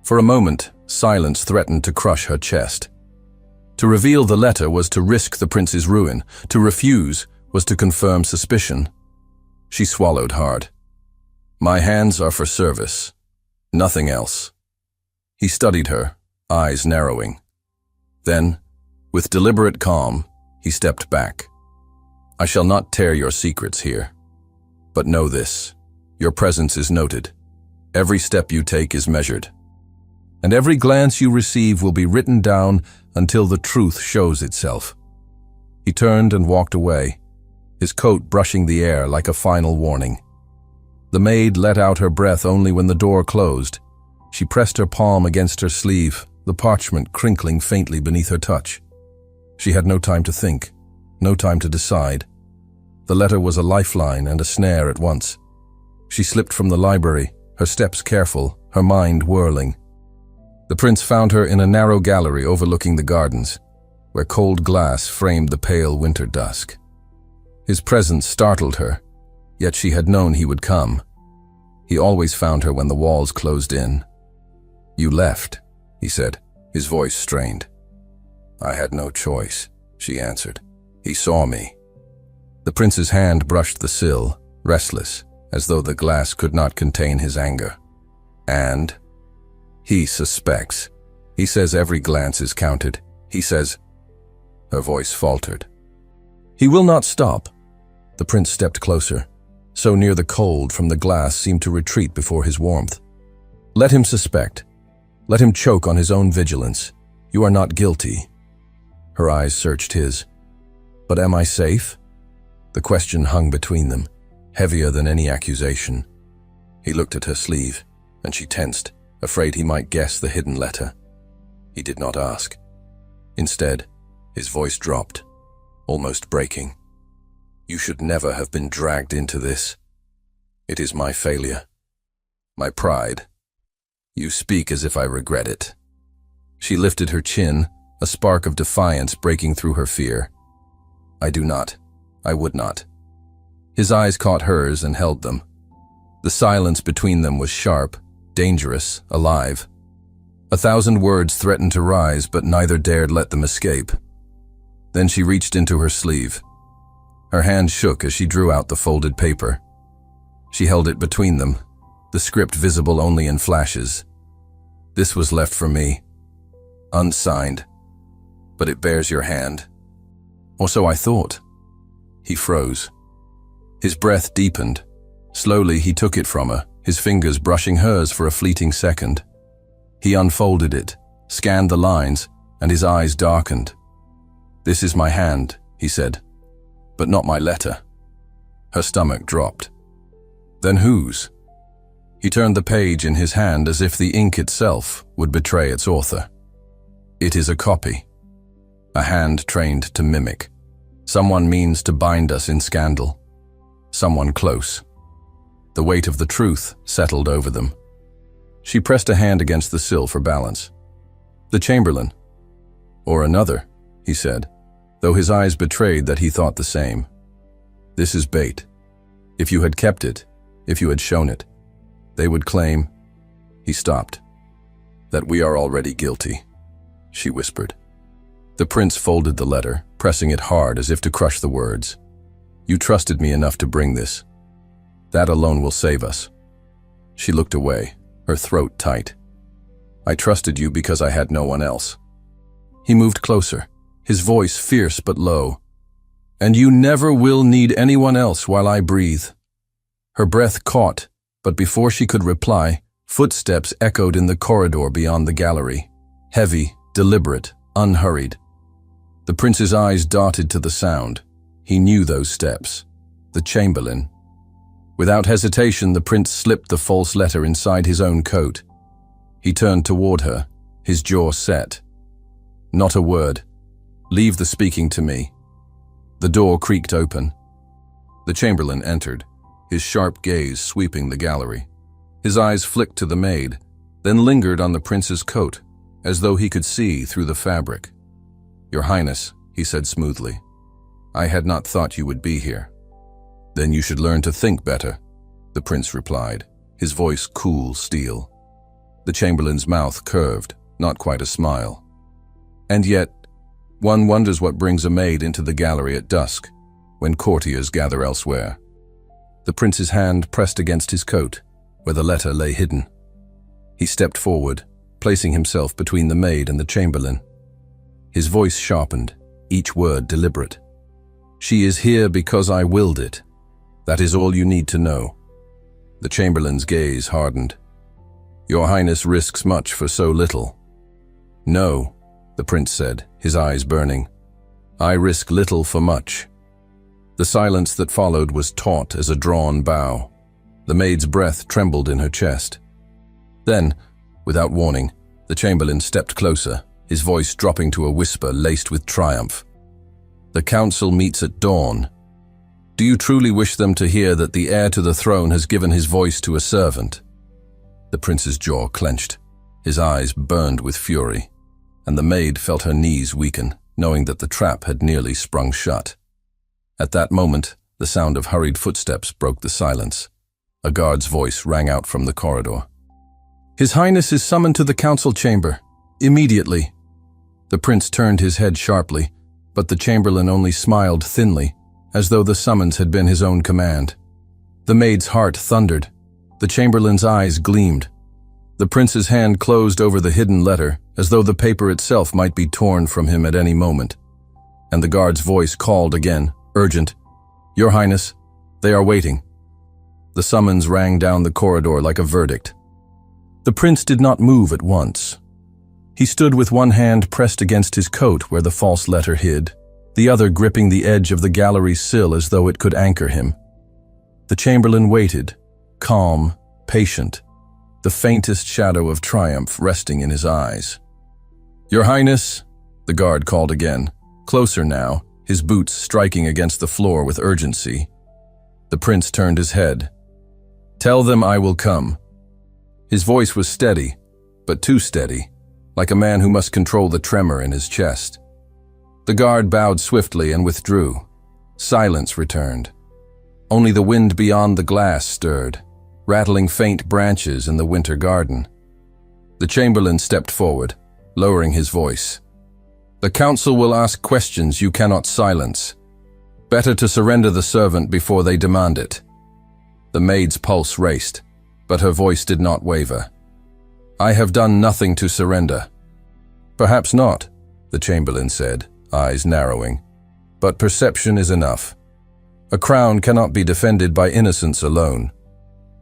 For a moment, silence threatened to crush her chest. To reveal the letter was to risk the prince's ruin. To refuse was to confirm suspicion. She swallowed hard. My hands are for service. Nothing else. He studied her, eyes narrowing. Then, with deliberate calm, he stepped back. I shall not tear your secrets here. But know this, your presence is noted. Every step you take is measured. And every glance you receive will be written down until the truth shows itself. He turned and walked away, his coat brushing the air like a final warning. The maid let out her breath only when the door closed. She pressed her palm against her sleeve, the parchment crinkling faintly beneath her touch. She had no time to think, no time to decide. The letter was a lifeline and a snare at once. She slipped from the library, her steps careful, her mind whirling. The prince found her in a narrow gallery overlooking the gardens, where cold glass framed the pale winter dusk. His presence startled her, yet she had known he would come. He always found her when the walls closed in. You left, he said, his voice strained. I had no choice, she answered. He saw me. The prince's hand brushed the sill, restless, as though the glass could not contain his anger. And? He suspects. He says every glance is counted. He says... Her voice faltered. He will not stop. The prince stepped closer. So near the cold from the glass seemed to retreat before his warmth. Let him suspect. Let him choke on his own vigilance. You are not guilty. Her eyes searched his. But am I safe? The question hung between them, heavier than any accusation. He looked at her sleeve, and she tensed, afraid he might guess the hidden letter. He did not ask. Instead, his voice dropped, almost breaking. You should never have been dragged into this. It is my failure. My pride. You speak as if I regret it. She lifted her chin, a spark of defiance breaking through her fear. I do not. I would not. His eyes caught hers and held them. The silence between them was sharp, dangerous, alive. 1,000 words threatened to rise, but neither dared let them escape. Then she reached into her sleeve. Her hand shook as she drew out the folded paper. She held it between them, the script visible only in flashes. This was left for me. Unsigned. But it bears your hand. Or so I thought. He froze. His breath deepened. Slowly he took it from her, his fingers brushing hers for a fleeting second. He unfolded it, scanned the lines, and his eyes darkened. This is my hand, he said, but not my letter. Her stomach dropped. Then whose? He turned the page in his hand as if the ink itself would betray its author. It is a copy. A hand trained to mimic. Someone means to bind us in scandal. Someone close. The weight of the truth settled over them. She pressed a hand against the sill for balance. The Chamberlain. Or another, he said, though his eyes betrayed that he thought the same. This is bait. If you had kept it, if you had shown it, they would claim, he stopped, that we are already guilty, she whispered. The prince folded the letter, pressing it hard as if to crush the words. You trusted me enough to bring this. That alone will save us. She looked away, her throat tight. I trusted you because I had no one else. He moved closer, his voice fierce but low. And you never will need anyone else while I breathe. Her breath caught, but before she could reply, footsteps echoed in the corridor beyond the gallery. Heavy, deliberate, unhurried. The prince's eyes darted to the sound. He knew those steps. The Chamberlain. Without hesitation, the prince slipped the false letter inside his own coat. He turned toward her, his jaw set. Not a word. Leave the speaking to me. The door creaked open. The Chamberlain entered, his sharp gaze sweeping the gallery. His eyes flicked to the maid, then lingered on the prince's coat, as though he could see through the fabric. "Your Highness," he said smoothly, "I had not thought you would be here." "Then you should learn to think better," the prince replied, his voice cool steel. The chamberlain's mouth curved, not quite a smile. And yet, one wonders what brings a maid into the gallery at dusk, when courtiers gather elsewhere. The prince's hand pressed against his coat, where the letter lay hidden. He stepped forward, placing himself between the maid and the chamberlain. His voice sharpened, each word deliberate. "She is here because I willed it. That is all you need to know." The chamberlain's gaze hardened. "Your Highness risks much for so little." "No," the prince said, his eyes burning. "I risk little for much." The silence that followed was taut as a drawn bow. The maid's breath trembled in her chest. Then, without warning, the chamberlain stepped closer, his voice dropping to a whisper laced with triumph. "The council meets at dawn. Do you truly wish them to hear that the heir to the throne has given his voice to a servant?" The prince's jaw clenched. His eyes burned with fury, and the maid felt her knees weaken, knowing that the trap had nearly sprung shut. At that moment, the sound of hurried footsteps broke the silence. A guard's voice rang out from the corridor. "His Highness is summoned to the council chamber. Immediately." The prince turned his head sharply, but the chamberlain only smiled thinly, as though the summons had been his own command. The maid's heart thundered. The chamberlain's eyes gleamed. The prince's hand closed over the hidden letter, as though the paper itself might be torn from him at any moment. And the guard's voice called again, urgent, "Your Highness, they are waiting." The summons rang down the corridor like a verdict. The prince did not move at once. He stood with one hand pressed against his coat where the false letter hid, the other gripping the edge of the gallery's sill as though it could anchor him. The chamberlain waited, calm, patient, the faintest shadow of triumph resting in his eyes. "Your Highness," the guard called again, closer now, his boots striking against the floor with urgency. The prince turned his head. "Tell them I will come." His voice was steady, but too steady, like a man who must control the tremor in his chest. The guard bowed swiftly and withdrew. Silence returned. Only the wind beyond the glass stirred, rattling faint branches in the winter garden. The chamberlain stepped forward, lowering his voice. "The council will ask questions you cannot silence. Better to surrender the servant before they demand it." The maid's pulse raced, but her voice did not waver. "I have done nothing to surrender." "Perhaps not," the chamberlain said, eyes narrowing. "But perception is enough. A crown cannot be defended by innocence alone."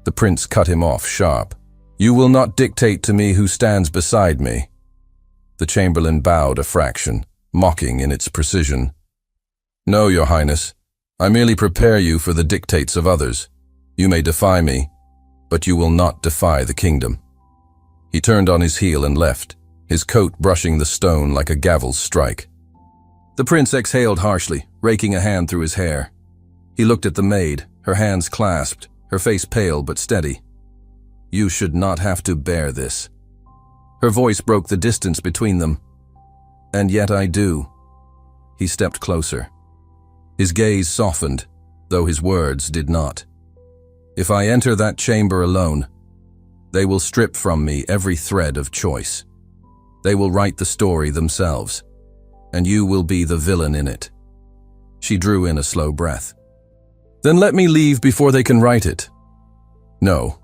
The prince cut him off sharp. "You will not dictate to me who stands beside me." The chamberlain bowed a fraction, mocking in its precision. "No, Your Highness. I merely prepare you for the dictates of others. You may defy me, but you will not defy the kingdom." He turned on his heel and left, his coat brushing the stone like a gavel's strike. The prince exhaled harshly, raking a hand through his hair. He looked at the maid, her hands clasped, her face pale but steady. "You should not have to bear this." Her voice broke the distance between them. "And yet I do." He stepped closer. His gaze softened, though his words did not. "If I enter that chamber alone, they will strip from me every thread of choice. They will write the story themselves, and you will be the villain in it." She drew in a slow breath. "Then let me leave before they can write it." "No."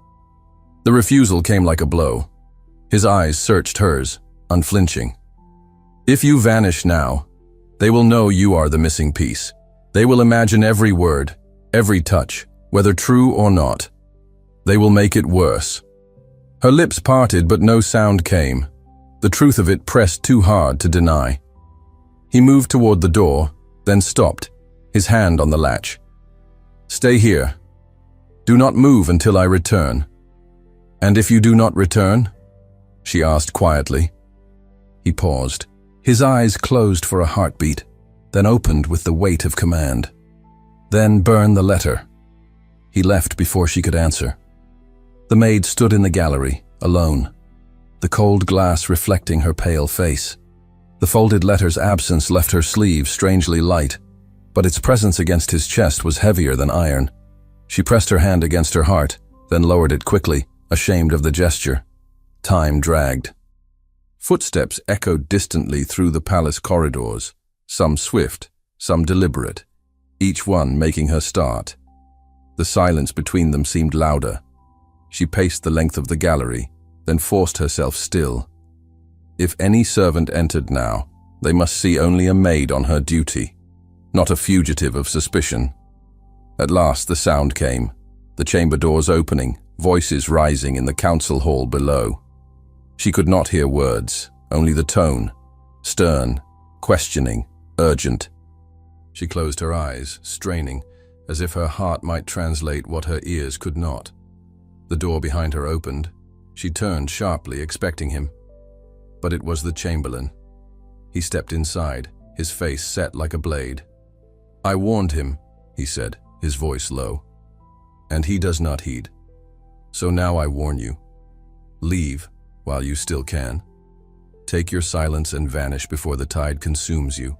The refusal came like a blow. His eyes searched hers, unflinching. "If you vanish now, they will know you are the missing piece. They will imagine every word, every touch, whether true or not. They will make it worse." Her lips parted, but no sound came. The truth of it pressed too hard to deny. He moved toward the door, then stopped, his hand on the latch. "Stay here. Do not move until I return." "And if you do not return?" she asked quietly. He paused. His eyes closed for a heartbeat, then opened with the weight of command. "Then burn the letter." He left before she could answer. The maid stood in the gallery, alone, the cold glass reflecting her pale face. The folded letter's absence left her sleeve strangely light, but its presence against his chest was heavier than iron. She pressed her hand against her heart, then lowered it quickly, ashamed of the gesture. Time dragged. Footsteps echoed distantly through the palace corridors, some swift, some deliberate, each one making her start. The silence between them seemed louder. She paced the length of the gallery, then forced herself still. If any servant entered now, they must see only a maid on her duty, not a fugitive of suspicion. At last the sound came, the chamber doors opening, voices rising in the council hall below. She could not hear words, only the tone, stern, questioning, urgent. She closed her eyes, straining, as if her heart might translate what her ears could not. The door behind her opened. She turned sharply, expecting him. But it was the chamberlain. He stepped inside, his face set like a blade. "I warned him," he said, his voice low. "And he does not heed. So now I warn you. Leave while you still can. Take your silence and vanish before the tide consumes you."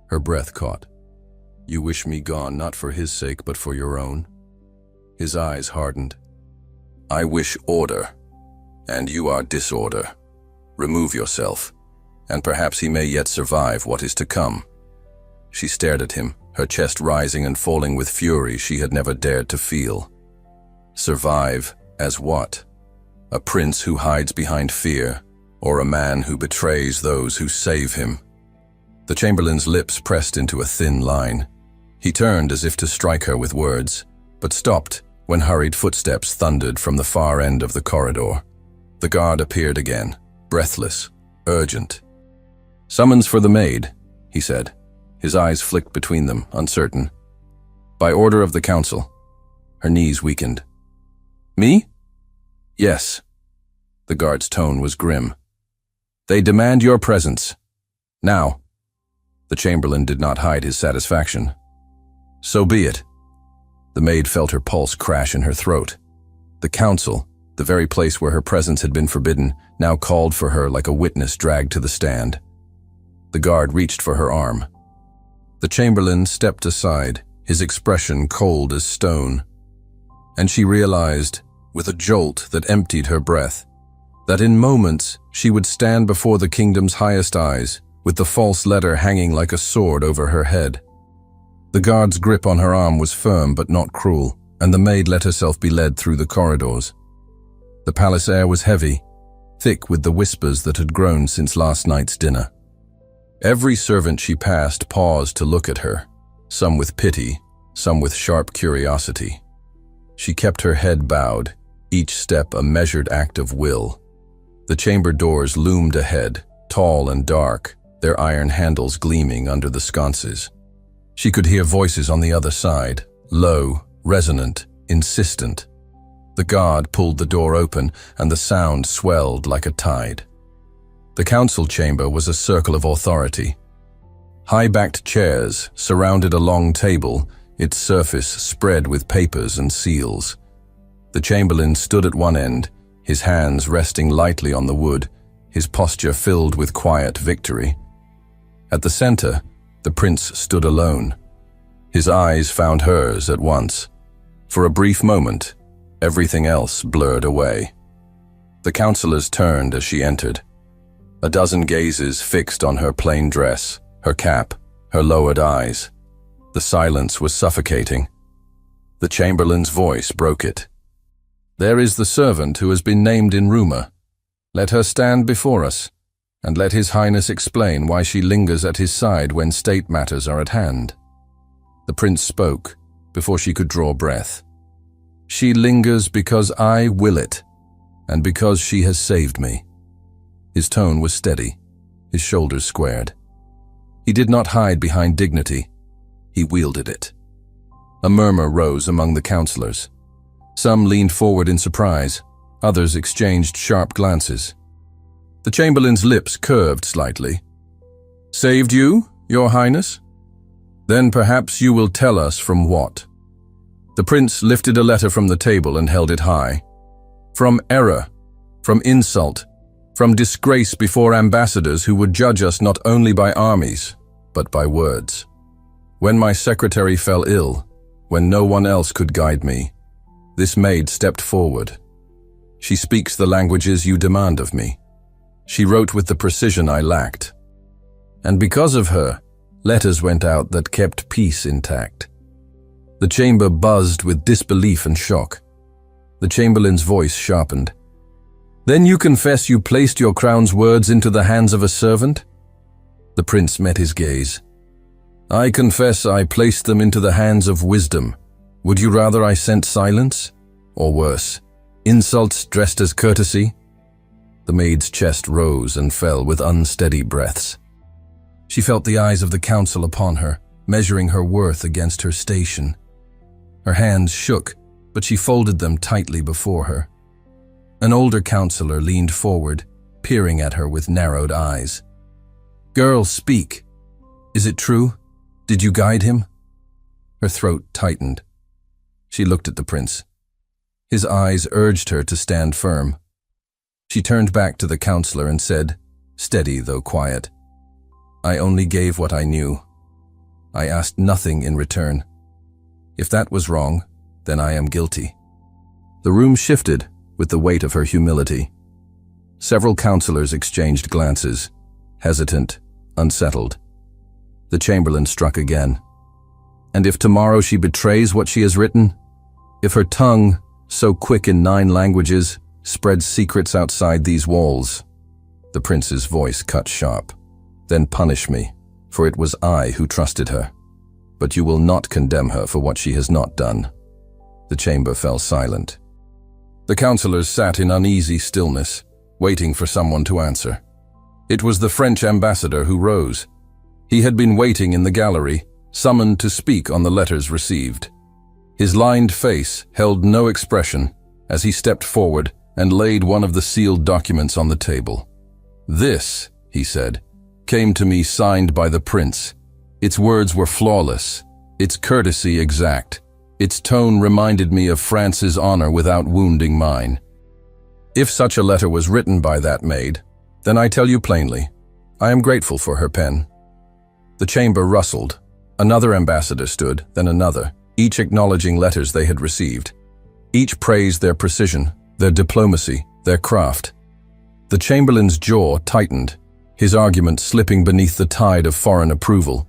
Her breath caught. "You wish me gone not for his sake but for your own?" His eyes hardened. "I wish order, and you are disorder. Remove yourself, and perhaps he may yet survive what is to come." She stared at him, her chest rising and falling with fury she had never dared to feel. Survive as what? A prince who hides behind fear, or a man who betrays those who save him? The chamberlain's lips pressed into a thin line. He turned as if to strike her with words, but stopped when hurried footsteps thundered from the far end of the corridor. The guard appeared again, breathless, urgent. "Summons for the maid," he said. His eyes flicked between them, uncertain. "By order of the council." Her knees weakened. "Me?" "Yes." The guard's tone was grim. "They demand your presence. Now." The chamberlain did not hide his satisfaction. "So be it." The maid felt her pulse crash in her throat. The council, the very place where her presence had been forbidden, now called for her like a witness dragged to the stand. The guard reached for her arm. The chamberlain stepped aside, his expression cold as stone. And she realized, with a jolt that emptied her breath, that in moments she would stand before the kingdom's highest eyes, with the false letter hanging like a sword over her head. The guard's grip on her arm was firm but not cruel, and the maid let herself be led through the corridors. The palace air was heavy, thick with the whispers that had grown since last night's dinner. Every servant she passed paused to look at her, some with pity, some with sharp curiosity. She kept her head bowed, each step a measured act of will. The chamber doors loomed ahead, tall and dark, their iron handles gleaming under the sconces. She could hear voices on the other side, low, resonant, insistent. The guard pulled the door open, and the sound swelled like a tide. The council chamber was a circle of authority. High-backed chairs surrounded a long table, its surface spread with papers and seals. The chamberlain stood at one end, his hands resting lightly on the wood, his posture filled with quiet victory. At the center, the prince stood alone. His eyes found hers at once. For a brief moment, everything else blurred away. The councillors turned as she entered. A dozen gazes fixed on her plain dress, her cap, her lowered eyes. The silence was suffocating. The chamberlain's voice broke it. "There is the servant who has been named in rumor. Let her stand before us, and let His Highness explain why she lingers at his side when state matters are at hand." The prince spoke before she could draw breath. "She lingers because I will it, and because she has saved me." His tone was steady, his shoulders squared. He did not hide behind dignity. He wielded it. A murmur rose among the councillors. Some leaned forward in surprise, others exchanged sharp glances. The chamberlain's lips curved slightly. "Saved you, Your Highness? Then perhaps you will tell us from what." The prince lifted a letter from the table and held it high. from error, from insult, from disgrace before ambassadors who would judge us not only by armies, but by words. When my secretary fell ill, when no one else could guide me, this maid stepped forward. She speaks the languages you demand of me. She wrote with the precision I lacked. And because of her, letters went out that kept peace intact. The chamber buzzed with disbelief and shock. The chamberlain's voice sharpened. Then you confess you placed your crown's words into the hands of a servant? The prince met his gaze. I confess I placed them into the hands of wisdom. Would you rather I sent silence? Or worse, insults dressed as courtesy? The maid's chest rose and fell with unsteady breaths. She felt the eyes of the council upon her, measuring her worth against her station. Her hands shook, but she folded them tightly before her. An older counselor leaned forward, peering at her with narrowed eyes. Girl, speak. Is it true? Did you guide him? Her throat tightened. She looked at the prince. His eyes urged her to stand firm. She turned back to the counselor and said, steady though quiet, I only gave what I knew. I asked nothing in return. If that was wrong, then I am guilty. The room shifted with the weight of her humility. Several counselors exchanged glances, hesitant, unsettled. The chamberlain struck again. And if tomorrow she betrays what she has written, if her tongue, so quick in 9 languages, spreads secrets outside these walls, the prince's voice cut sharp. Then punish me, for it was I who trusted her. But you will not condemn her for what she has not done. The chamber fell silent. The counselors sat in uneasy stillness, waiting for someone to answer. It was the French ambassador who rose. He had been waiting in the gallery, summoned to speak on the letters received. His lined face held no expression as he stepped forward and laid one of the sealed documents on the table. This, he said, came to me signed by the prince. Its words were flawless, its courtesy exact. Its tone reminded me of France's honor without wounding mine. If such a letter was written by that maid, then I tell you plainly, I am grateful for her pen. The chamber rustled. Another ambassador stood, then another, each acknowledging letters they had received. Each praised their precision, their diplomacy, their craft. The chamberlain's jaw tightened, his argument slipping beneath the tide of foreign approval.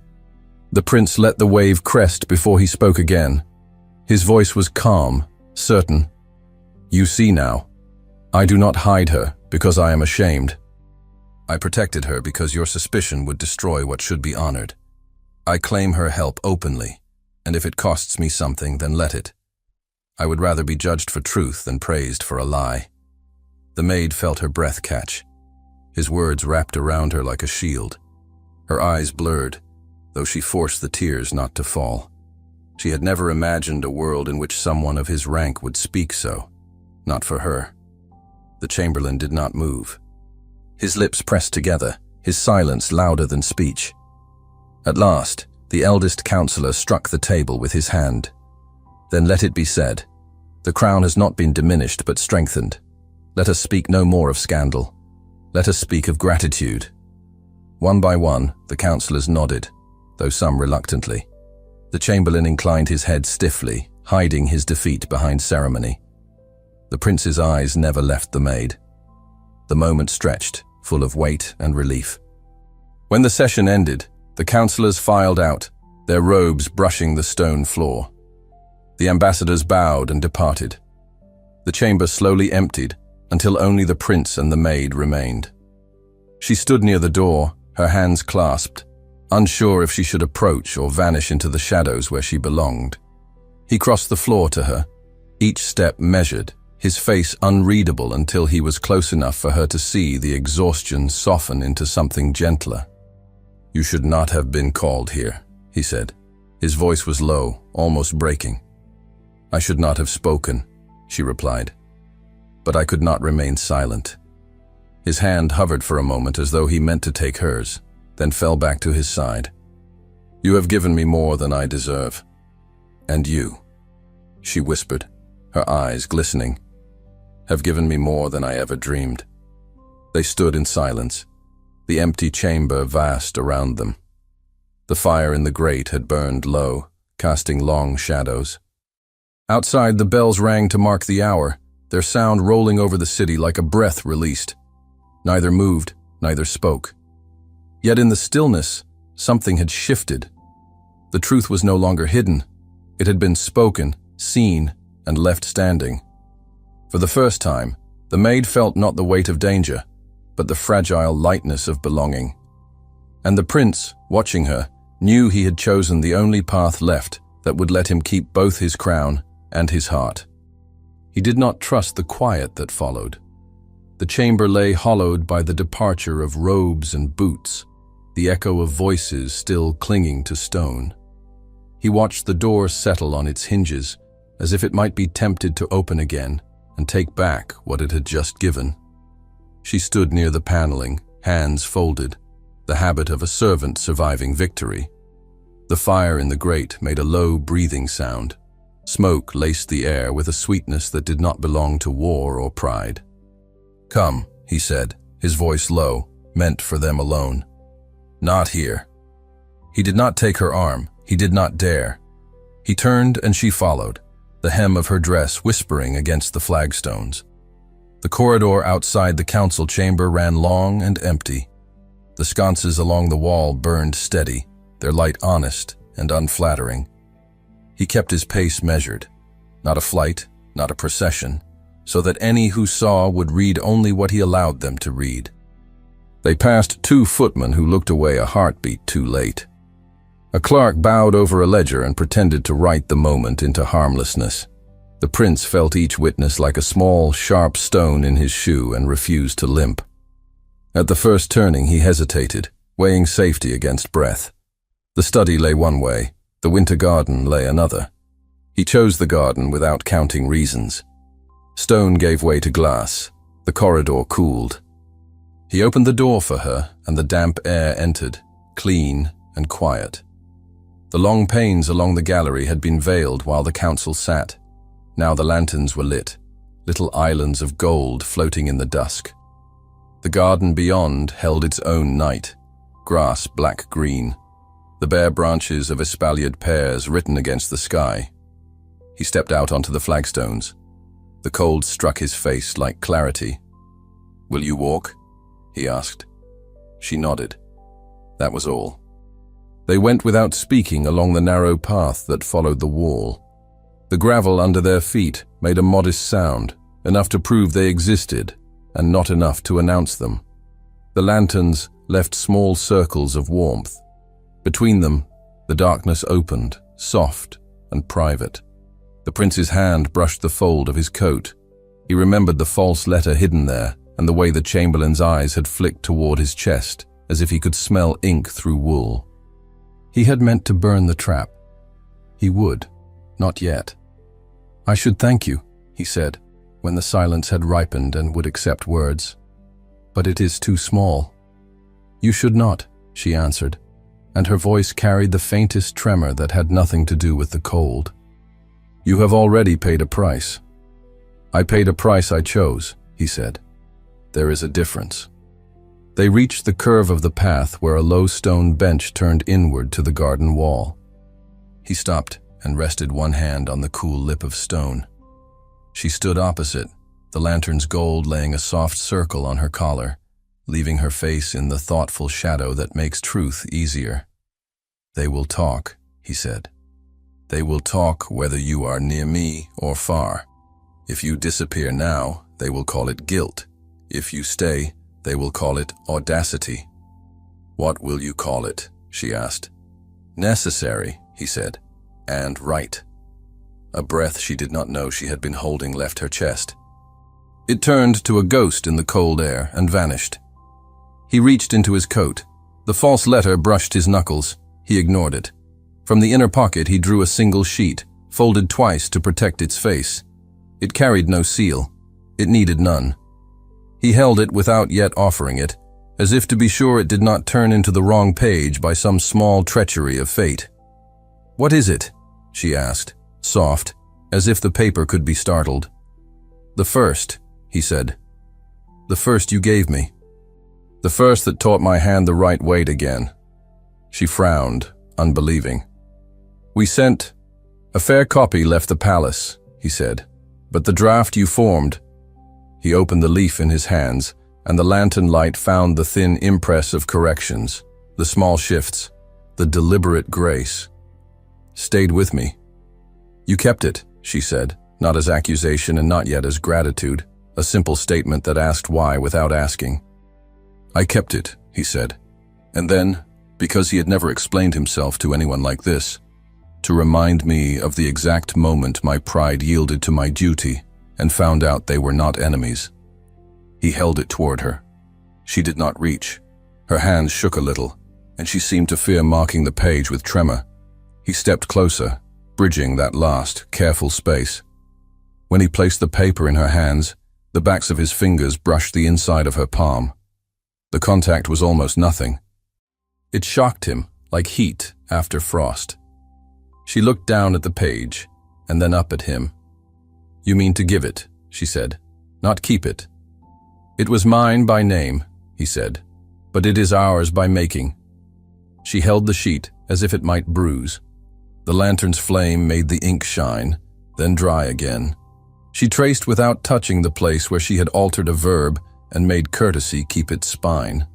The prince let the wave crest before he spoke again. His voice was calm, certain. You see now, I do not hide her because I am ashamed. I protected her because your suspicion would destroy what should be honored. I claim her help openly, and if it costs me something, then let it. I would rather be judged for truth than praised for a lie. The maid felt her breath catch. His words wrapped around her like a shield. Her eyes blurred, though she forced the tears not to fall. She had never imagined a world in which someone of his rank would speak so. Not for her. The chamberlain did not move. His lips pressed together, his silence louder than speech. At last, the eldest counselor struck the table with his hand. Then let it be said, the crown has not been diminished but strengthened. Let us speak no more of scandal. Let us speak of gratitude. One by one, the counselors nodded, though some reluctantly. The chamberlain inclined his head stiffly, hiding his defeat behind ceremony. The prince's eyes never left the maid. The moment stretched, full of weight and relief. When the session ended, the counselors filed out, their robes brushing the stone floor. The ambassadors bowed and departed. The chamber slowly emptied until only the prince and the maid remained. She stood near the door, her hands clasped, unsure if she should approach or vanish into the shadows where she belonged. He crossed the floor to her, each step measured, his face unreadable until he was close enough for her to see the exhaustion soften into something gentler. You should not have been called here, he said. His voice was low, almost breaking. I should not have spoken, she replied. But I could not remain silent. His hand hovered for a moment as though he meant to take hers, then fell back to his side. You have given me more than I deserve. And you, she whispered, her eyes glistening, have given me more than I ever dreamed." They stood in silence, the empty chamber vast around them. The fire in the grate had burned low, casting long shadows. Outside, the bells rang to mark the hour, their sound rolling over the city like a breath released. Neither moved, neither spoke. Yet in the stillness, something had shifted. The truth was no longer hidden. It had been spoken, seen, and left standing. For the first time, the maid felt not the weight of danger, but the fragile lightness of belonging. And the prince, watching her, knew he had chosen the only path left that would let him keep both his crown and his heart. He did not trust the quiet that followed. The chamber lay hollowed by the departure of robes and boots, the echo of voices still clinging to stone. He watched the door settle on its hinges, as if it might be tempted to open again and take back what it had just given. She stood near the paneling, hands folded, the habit of a servant surviving victory. The fire in the grate made a low breathing sound. Smoke laced the air with a sweetness that did not belong to war or pride. "Come," he said, his voice low, meant for them alone. "Not here." He did not take her arm. He did not dare. He turned and she followed, the hem of her dress whispering against the flagstones. The corridor outside the council chamber ran long and empty. The sconces along the wall burned steady, their light honest and unflattering. He kept his pace measured, not a flight, not a procession, so that any who saw would read only what he allowed them to read. They passed 2 footmen who looked away a heartbeat too late. A clerk bowed over a ledger and pretended to write the moment into harmlessness. The prince felt each witness like a small, sharp stone in his shoe and refused to limp. At the first turning he hesitated, weighing safety against breath. The study lay one way, the winter garden lay another. He chose the garden without counting reasons. Stone gave way to glass. The corridor cooled. He opened the door for her, and the damp air entered, clean and quiet. The long panes along the gallery had been veiled while the council sat. Now the lanterns were lit, little islands of gold floating in the dusk. The garden beyond held its own night, grass black-green, the bare branches of espaliered pears written against the sky. He stepped out onto the flagstones. The cold struck his face like clarity. "Will you walk?" he asked. She nodded. That was all. They went without speaking along the narrow path that followed the wall. The gravel under their feet made a modest sound, enough to prove they existed, and not enough to announce them. The lanterns left small circles of warmth. Between them, the darkness opened, soft and private. The prince's hand brushed the fold of his coat. He remembered the false letter hidden there, and the way the chamberlain's eyes had flicked toward his chest, as if he could smell ink through wool. He had meant to burn the trap. He would, not yet. "I should thank you," he said, when the silence had ripened and would accept words. "But it is too small." "You should not," she answered, and her voice carried the faintest tremor that had nothing to do with the cold. "You have already paid a price." "I paid a price I chose," he said. "There is a difference." They reached the curve of the path where a low stone bench turned inward to the garden wall. He stopped and rested one hand on the cool lip of stone. She stood opposite, the lantern's gold laying a soft circle on her collar, leaving her face in the thoughtful shadow that makes truth easier. "They will talk," he said. "They will talk whether you are near me or far. If you disappear now, they will call it guilt. If you stay, they will call it audacity." "What will you call it?" she asked. "Necessary," he said, "and right." A breath she did not know she had been holding left her chest. It turned to a ghost in the cold air and vanished. He reached into his coat. The false letter brushed his knuckles. He ignored it. From the inner pocket he drew a single sheet, folded twice to protect its face. It carried no seal. It needed none. He held it without yet offering it, as if to be sure it did not turn into the wrong page by some small treachery of fate. "What is it?" she asked, soft, as if the paper could be startled. "The first," he said. "The first you gave me. The first that taught my hand the right weight again." She frowned, unbelieving. "We sent. A fair copy left the palace," he said. "But the draft you formed." He opened the leaf in his hands, and the lantern light found the thin impress of corrections, the small shifts, the deliberate grace. "Stayed with me." "You kept it," she said, not as accusation and not yet as gratitude, a simple statement that asked why without asking. "I kept it," he said. And then, because he had never explained himself to anyone like this, to remind me of the exact moment my pride yielded to my duty and found out they were not enemies. He held it toward her. She did not reach. Her hands shook a little, and she seemed to fear marking the page with tremor. He stepped closer, bridging that last, careful space. When he placed the paper in her hands, the backs of his fingers brushed the inside of her palm. The contact was almost nothing. It shocked him, like heat after frost. She looked down at the page, and then up at him. "You mean to give it," she said, "not keep it." "It was mine by name," he said, "but it is ours by making." She held the sheet as if it might bruise. The lantern's flame made the ink shine, then dry again. She traced without touching the place where she had altered a verb and made courtesy keep its spine.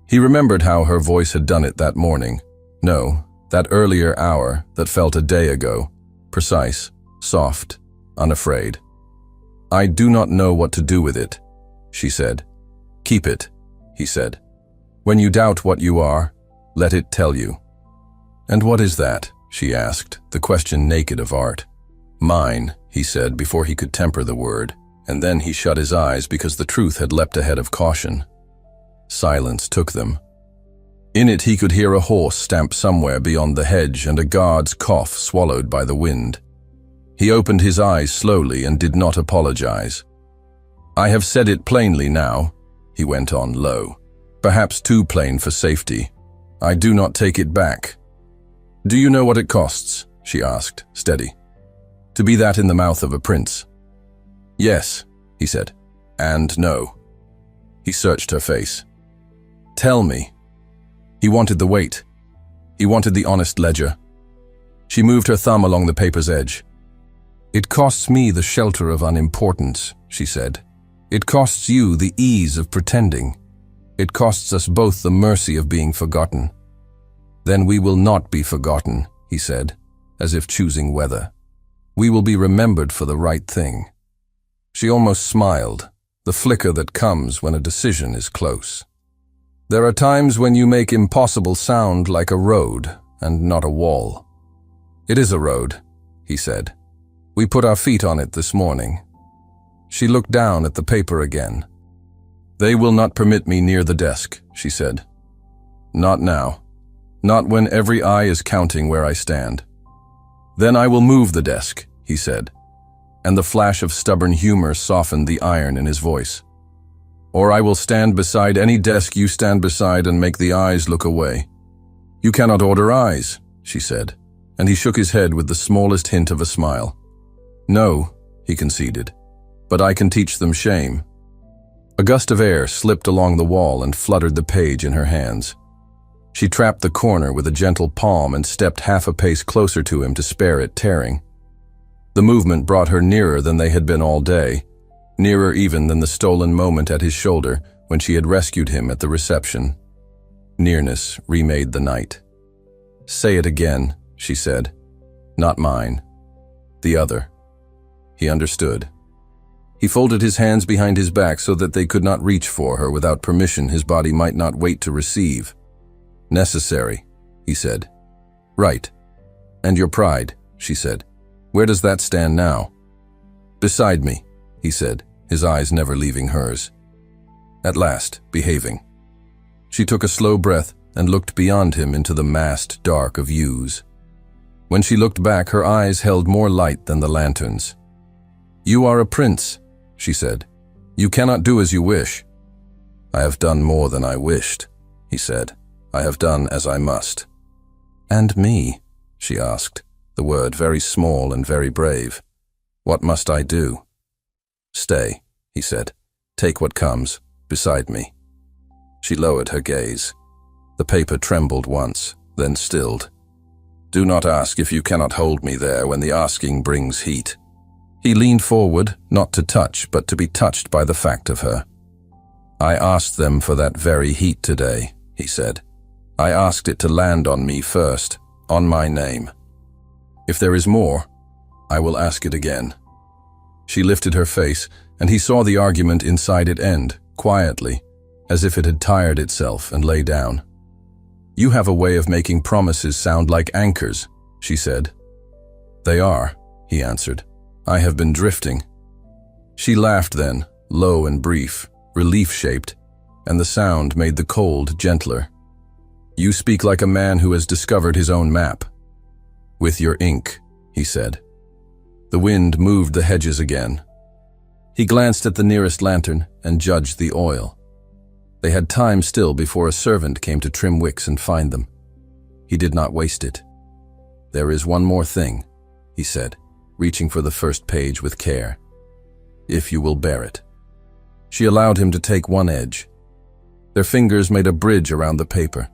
He remembered how her voice had done it that morning. No, that earlier hour that felt a day ago, precise, soft, unafraid. "I do not know what to do with it," she said. "Keep it," he said. "When you doubt what you are, let it tell you." "And what is that?" she asked, the question naked of art. "Mine," he said before he could temper the word, and then he shut his eyes because the truth had leapt ahead of caution. Silence took them. In it he could hear a horse stamp somewhere beyond the hedge and a guard's cough swallowed by the wind. He opened his eyes slowly and did not apologize. "I have said it plainly now," he went on low. "Perhaps too plain for safety. I do not take it back." "Do you know what it costs?" she asked, steady. "To be that in the mouth of a prince?" "Yes," he said, "and no." He searched her face. "Tell me." He wanted the weight. He wanted the honest ledger. She moved her thumb along the paper's edge. "It costs me the shelter of unimportance," she said. "It costs you the ease of pretending. It costs us both the mercy of being forgotten." "Then we will not be forgotten," he said, as if choosing weather. "We will be remembered for the right thing." She almost smiled, the flicker that comes when a decision is close. "There are times when you make impossible sound like a road and not a wall." "It is a road," he said. "We put our feet on it this morning." She looked down at the paper again. "They will not permit me near the desk," she said. "Not now. Not when every eye is counting where I stand." "Then I will move the desk," he said, and the flash of stubborn humor softened the iron in his voice. "Or I will stand beside any desk you stand beside and make the eyes look away." "You cannot order eyes," she said, and he shook his head with the smallest hint of a smile. "No," he conceded, "but I can teach them shame." A gust of air slipped along the wall and fluttered the page in her hands. She trapped the corner with a gentle palm and stepped half a pace closer to him to spare it tearing. The movement brought her nearer than they had been all day, nearer even than the stolen moment at his shoulder when she had rescued him at the reception. Nearness remade the night. "Say it again," she said. "Not mine. The other." He understood. He folded his hands behind his back so that they could not reach for her without permission his body might not wait to receive. "Necessary," he said. "Right. And your pride," she said. "Where does that stand now?" "Beside me," he said, his eyes never leaving hers. At last, behaving. She took a slow breath and looked beyond him into the massed dark of yews. When she looked back, her eyes held more light than the lantern's. "You are a prince," she said. "You cannot do as you wish." "I have done more than I wished," he said. "I have done as I must." "And me?" she asked, the word very small and very brave. "What must I do?" "Stay," he said. Take what comes, beside me. She lowered her gaze. The paper trembled once, then stilled. Do not ask if you cannot hold me there when the asking brings heat. He leaned forward, not to touch, but to be touched by the fact of her. I asked them for that very heat today, he said. I asked it to land on me first, on my name. If there is more, I will ask it again. She lifted her face, and he saw the argument inside it end, quietly, as if it had tired itself, and lay down. You have a way of making promises sound like anchors, she said. They are, he answered. I have been drifting. She laughed then, low and brief, relief-shaped, and the sound made the cold gentler. You speak like a man who has discovered his own map. With your ink, he said. The wind moved the hedges again. He glanced at the nearest lantern and judged the oil. They had time still before a servant came to trim wicks and find them. He did not waste it. There is one more thing, he said, reaching for the first page with care. If you will bear it. She allowed him to take one edge. Their fingers made a bridge around the paper.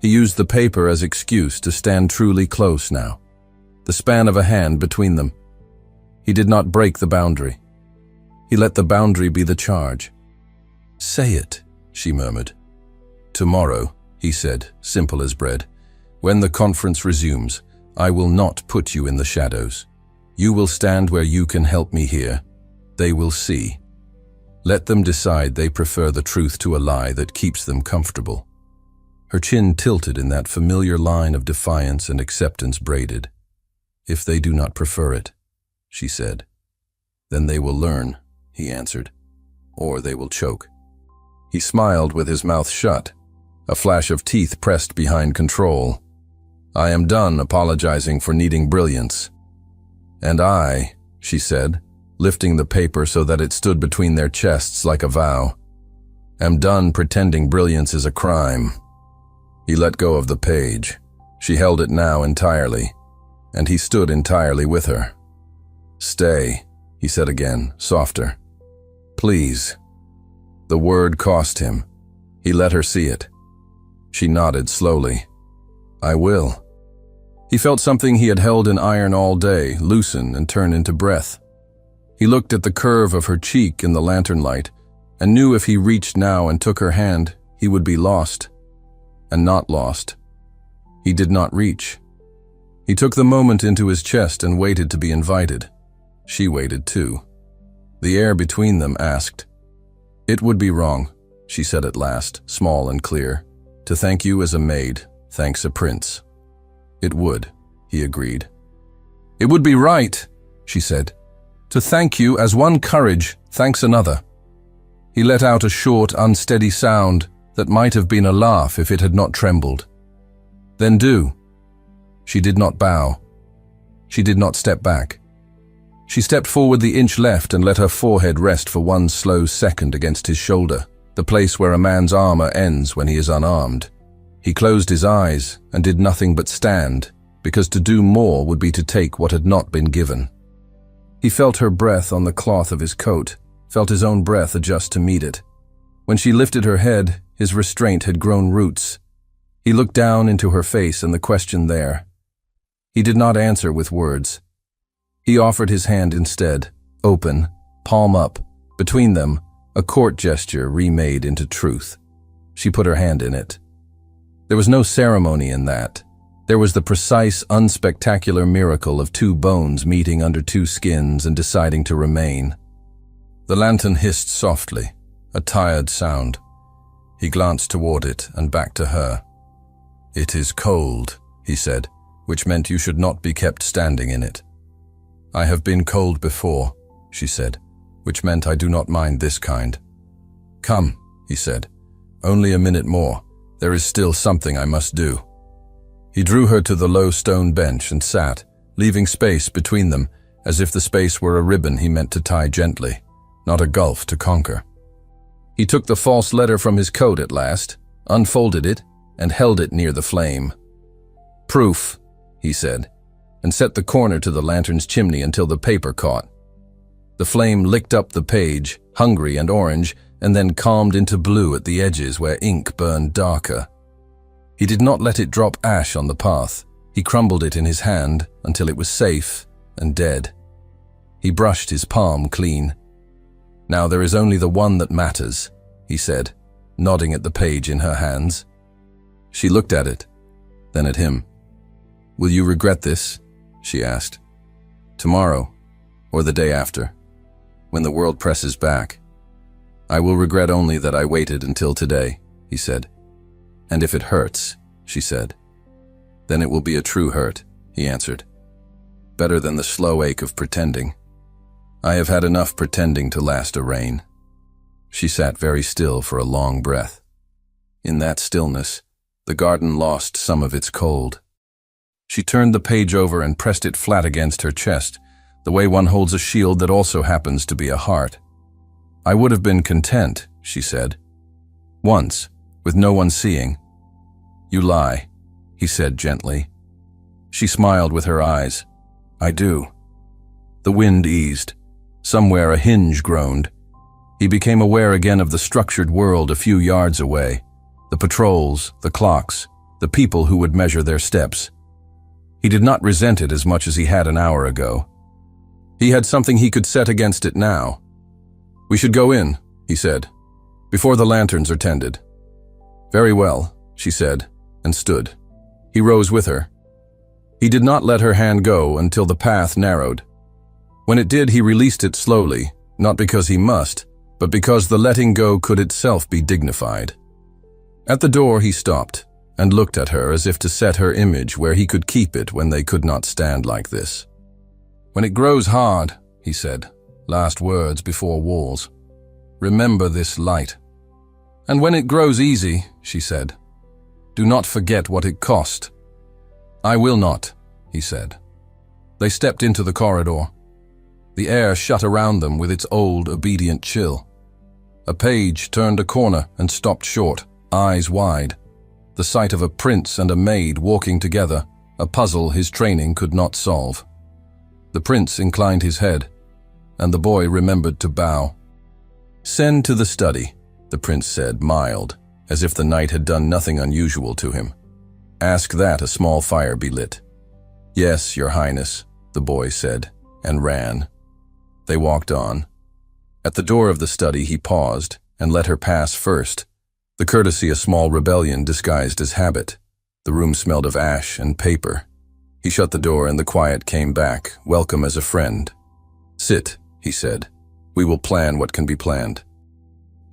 He used the paper as excuse to stand truly close now, the span of a hand between them. He did not break the boundary. He let the boundary be the charge. Say it, she murmured. Tomorrow, he said, simple as bread. When the conference resumes, I will not put you in the shadows. You will stand where you can help me here. They will see. Let them decide they prefer the truth to a lie that keeps them comfortable. Her chin tilted in that familiar line of defiance and acceptance braided. If they do not prefer it, she said. Then they will learn, he answered, or they will choke. He smiled with his mouth shut, a flash of teeth pressed behind control. I am done apologizing for needing brilliance. And I, she said, lifting the paper so that it stood between their chests like a vow, am done pretending brilliance is a crime. He let go of the page. She held it now entirely, and he stood entirely with her. Stay, he said again, softer. Please. The word cost him. He let her see it. She nodded slowly. I will. He felt something he had held in iron all day loosen and turn into breath. He looked at the curve of her cheek in the lantern light and knew if he reached now and took her hand, he would be lost. And not lost. He did not reach. He took the moment into his chest and waited to be invited. She waited too. The air between them asked. It would be wrong, she said at last, small and clear, to thank you as a maid, thanks a prince. It would, he agreed. It would be right, she said, to thank you as one courage, thanks another. He let out a short, unsteady sound that might have been a laugh if it had not trembled. Then do. She did not bow. She did not step back. She stepped forward the inch left and let her forehead rest for one slow second against his shoulder, the place where a man's armor ends when he is unarmed. He closed his eyes and did nothing but stand, because to do more would be to take what had not been given. He felt her breath on the cloth of his coat, felt his own breath adjust to meet it. When she lifted her head, his restraint had grown roots. He looked down into her face and the question there. He did not answer with words. He offered his hand instead, open, palm up, between them, a court gesture remade into truth. She put her hand in it. There was no ceremony in that. There was the precise, unspectacular miracle of two bones meeting under two skins and deciding to remain. The lantern hissed softly, a tired sound. He glanced toward it and back to her. It is cold, he said, which meant you should not be kept standing in it. I have been cold before, she said, which meant I do not mind this kind. Come, he said, only a minute more. There is still something I must do. He drew her to the low stone bench and sat, leaving space between them, as if the space were a ribbon he meant to tie gently, not a gulf to conquer. He took the false letter from his coat at last, unfolded it, and held it near the flame. Proof, he said, and set the corner to the lantern's chimney until the paper caught. The flame licked up the page, hungry and orange, and then calmed into blue at the edges where ink burned darker. He did not let it drop ash on the path. He crumbled it in his hand until it was safe and dead. He brushed his palm clean. "Now there is only the one that matters," he said, nodding at the page in her hands. She looked at it, then at him. "Will you regret this?" she asked. "Tomorrow, or the day after, when the world presses back." "I will regret only that I waited until today," he said. "And if it hurts," she said. "Then it will be a true hurt," he answered. "Better than the slow ache of pretending. I have had enough pretending to last a reign." She sat very still for a long breath. In that stillness, the garden lost some of its cold. She turned the page over and pressed it flat against her chest, the way one holds a shield that also happens to be a heart. "I would have been content," she said. "Once, with no one seeing." "You lie," he said gently. She smiled with her eyes. "I do." The wind eased. Somewhere a hinge groaned. He became aware again of the structured world a few yards away. The patrols, the clocks, the people who would measure their steps. He did not resent it as much as he had an hour ago. He had something he could set against it now. "We should go in," he said, "before the lanterns are tended." "Very well," she said, and stood. He rose with her. He did not let her hand go until the path narrowed. When it did, he released it slowly, not because he must, but because the letting go could itself be dignified. At the door he stopped and looked at her as if to set her image where he could keep it when they could not stand like this. "When it grows hard," he said, last words before walls, "remember this light. And when it grows easy," she said, "do not forget what it cost." "I will not," he said. They stepped into the corridor. The air shut around them with its old, obedient chill. A page turned a corner and stopped short, eyes wide. The sight of a prince and a maid walking together, a puzzle his training could not solve. The prince inclined his head, and the boy remembered to bow. "Send to the study," the prince said, mild, as if the night had done nothing unusual to him. "Ask that a small fire be lit." "Yes, your highness," the boy said, and ran. They walked on. At the door of the study he paused and let her pass first, the courtesy a small rebellion disguised as habit. The room smelled of ash and paper. He shut the door and the quiet came back, welcome as a friend. "Sit," he said. "We will plan what can be planned."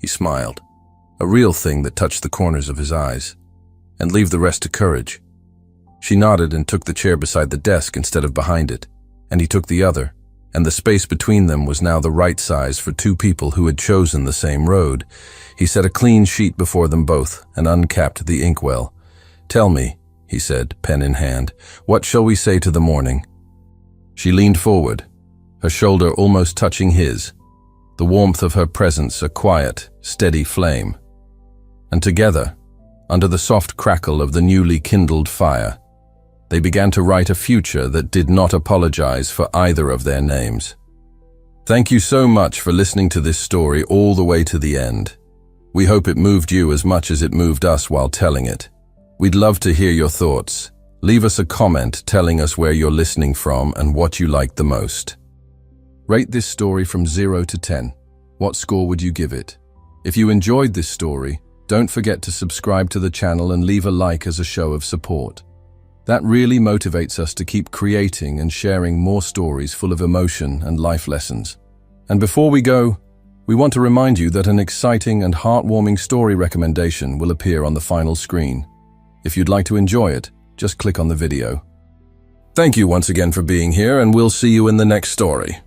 He smiled, a real thing that touched the corners of his eyes. "And leave the rest to courage." She nodded and took the chair beside the desk instead of behind it, and he took the other, and the space between them was now the right size for two people who had chosen the same road. He set a clean sheet before them both and uncapped the inkwell. "Tell me," he said, pen in hand, "what shall we say to the morning?" She leaned forward, her shoulder almost touching his, the warmth of her presence a quiet, steady flame. And together, under the soft crackle of the newly kindled fire, they began to write a future that did not apologize for either of their names. Thank you so much for listening to this story all the way to the end. We hope it moved you as much as it moved us while telling it. We'd love to hear your thoughts. Leave us a comment telling us where you're listening from and what you liked the most. Rate this story from 0 to 10. What score would you give it? If you enjoyed this story, don't forget to subscribe to the channel and leave a like as a show of support. That really motivates us to keep creating and sharing more stories full of emotion and life lessons. And before we go, we want to remind you that an exciting and heartwarming story recommendation will appear on the final screen. If you'd like to enjoy it, just click on the video. Thank you once again for being here, and we'll see you in the next story.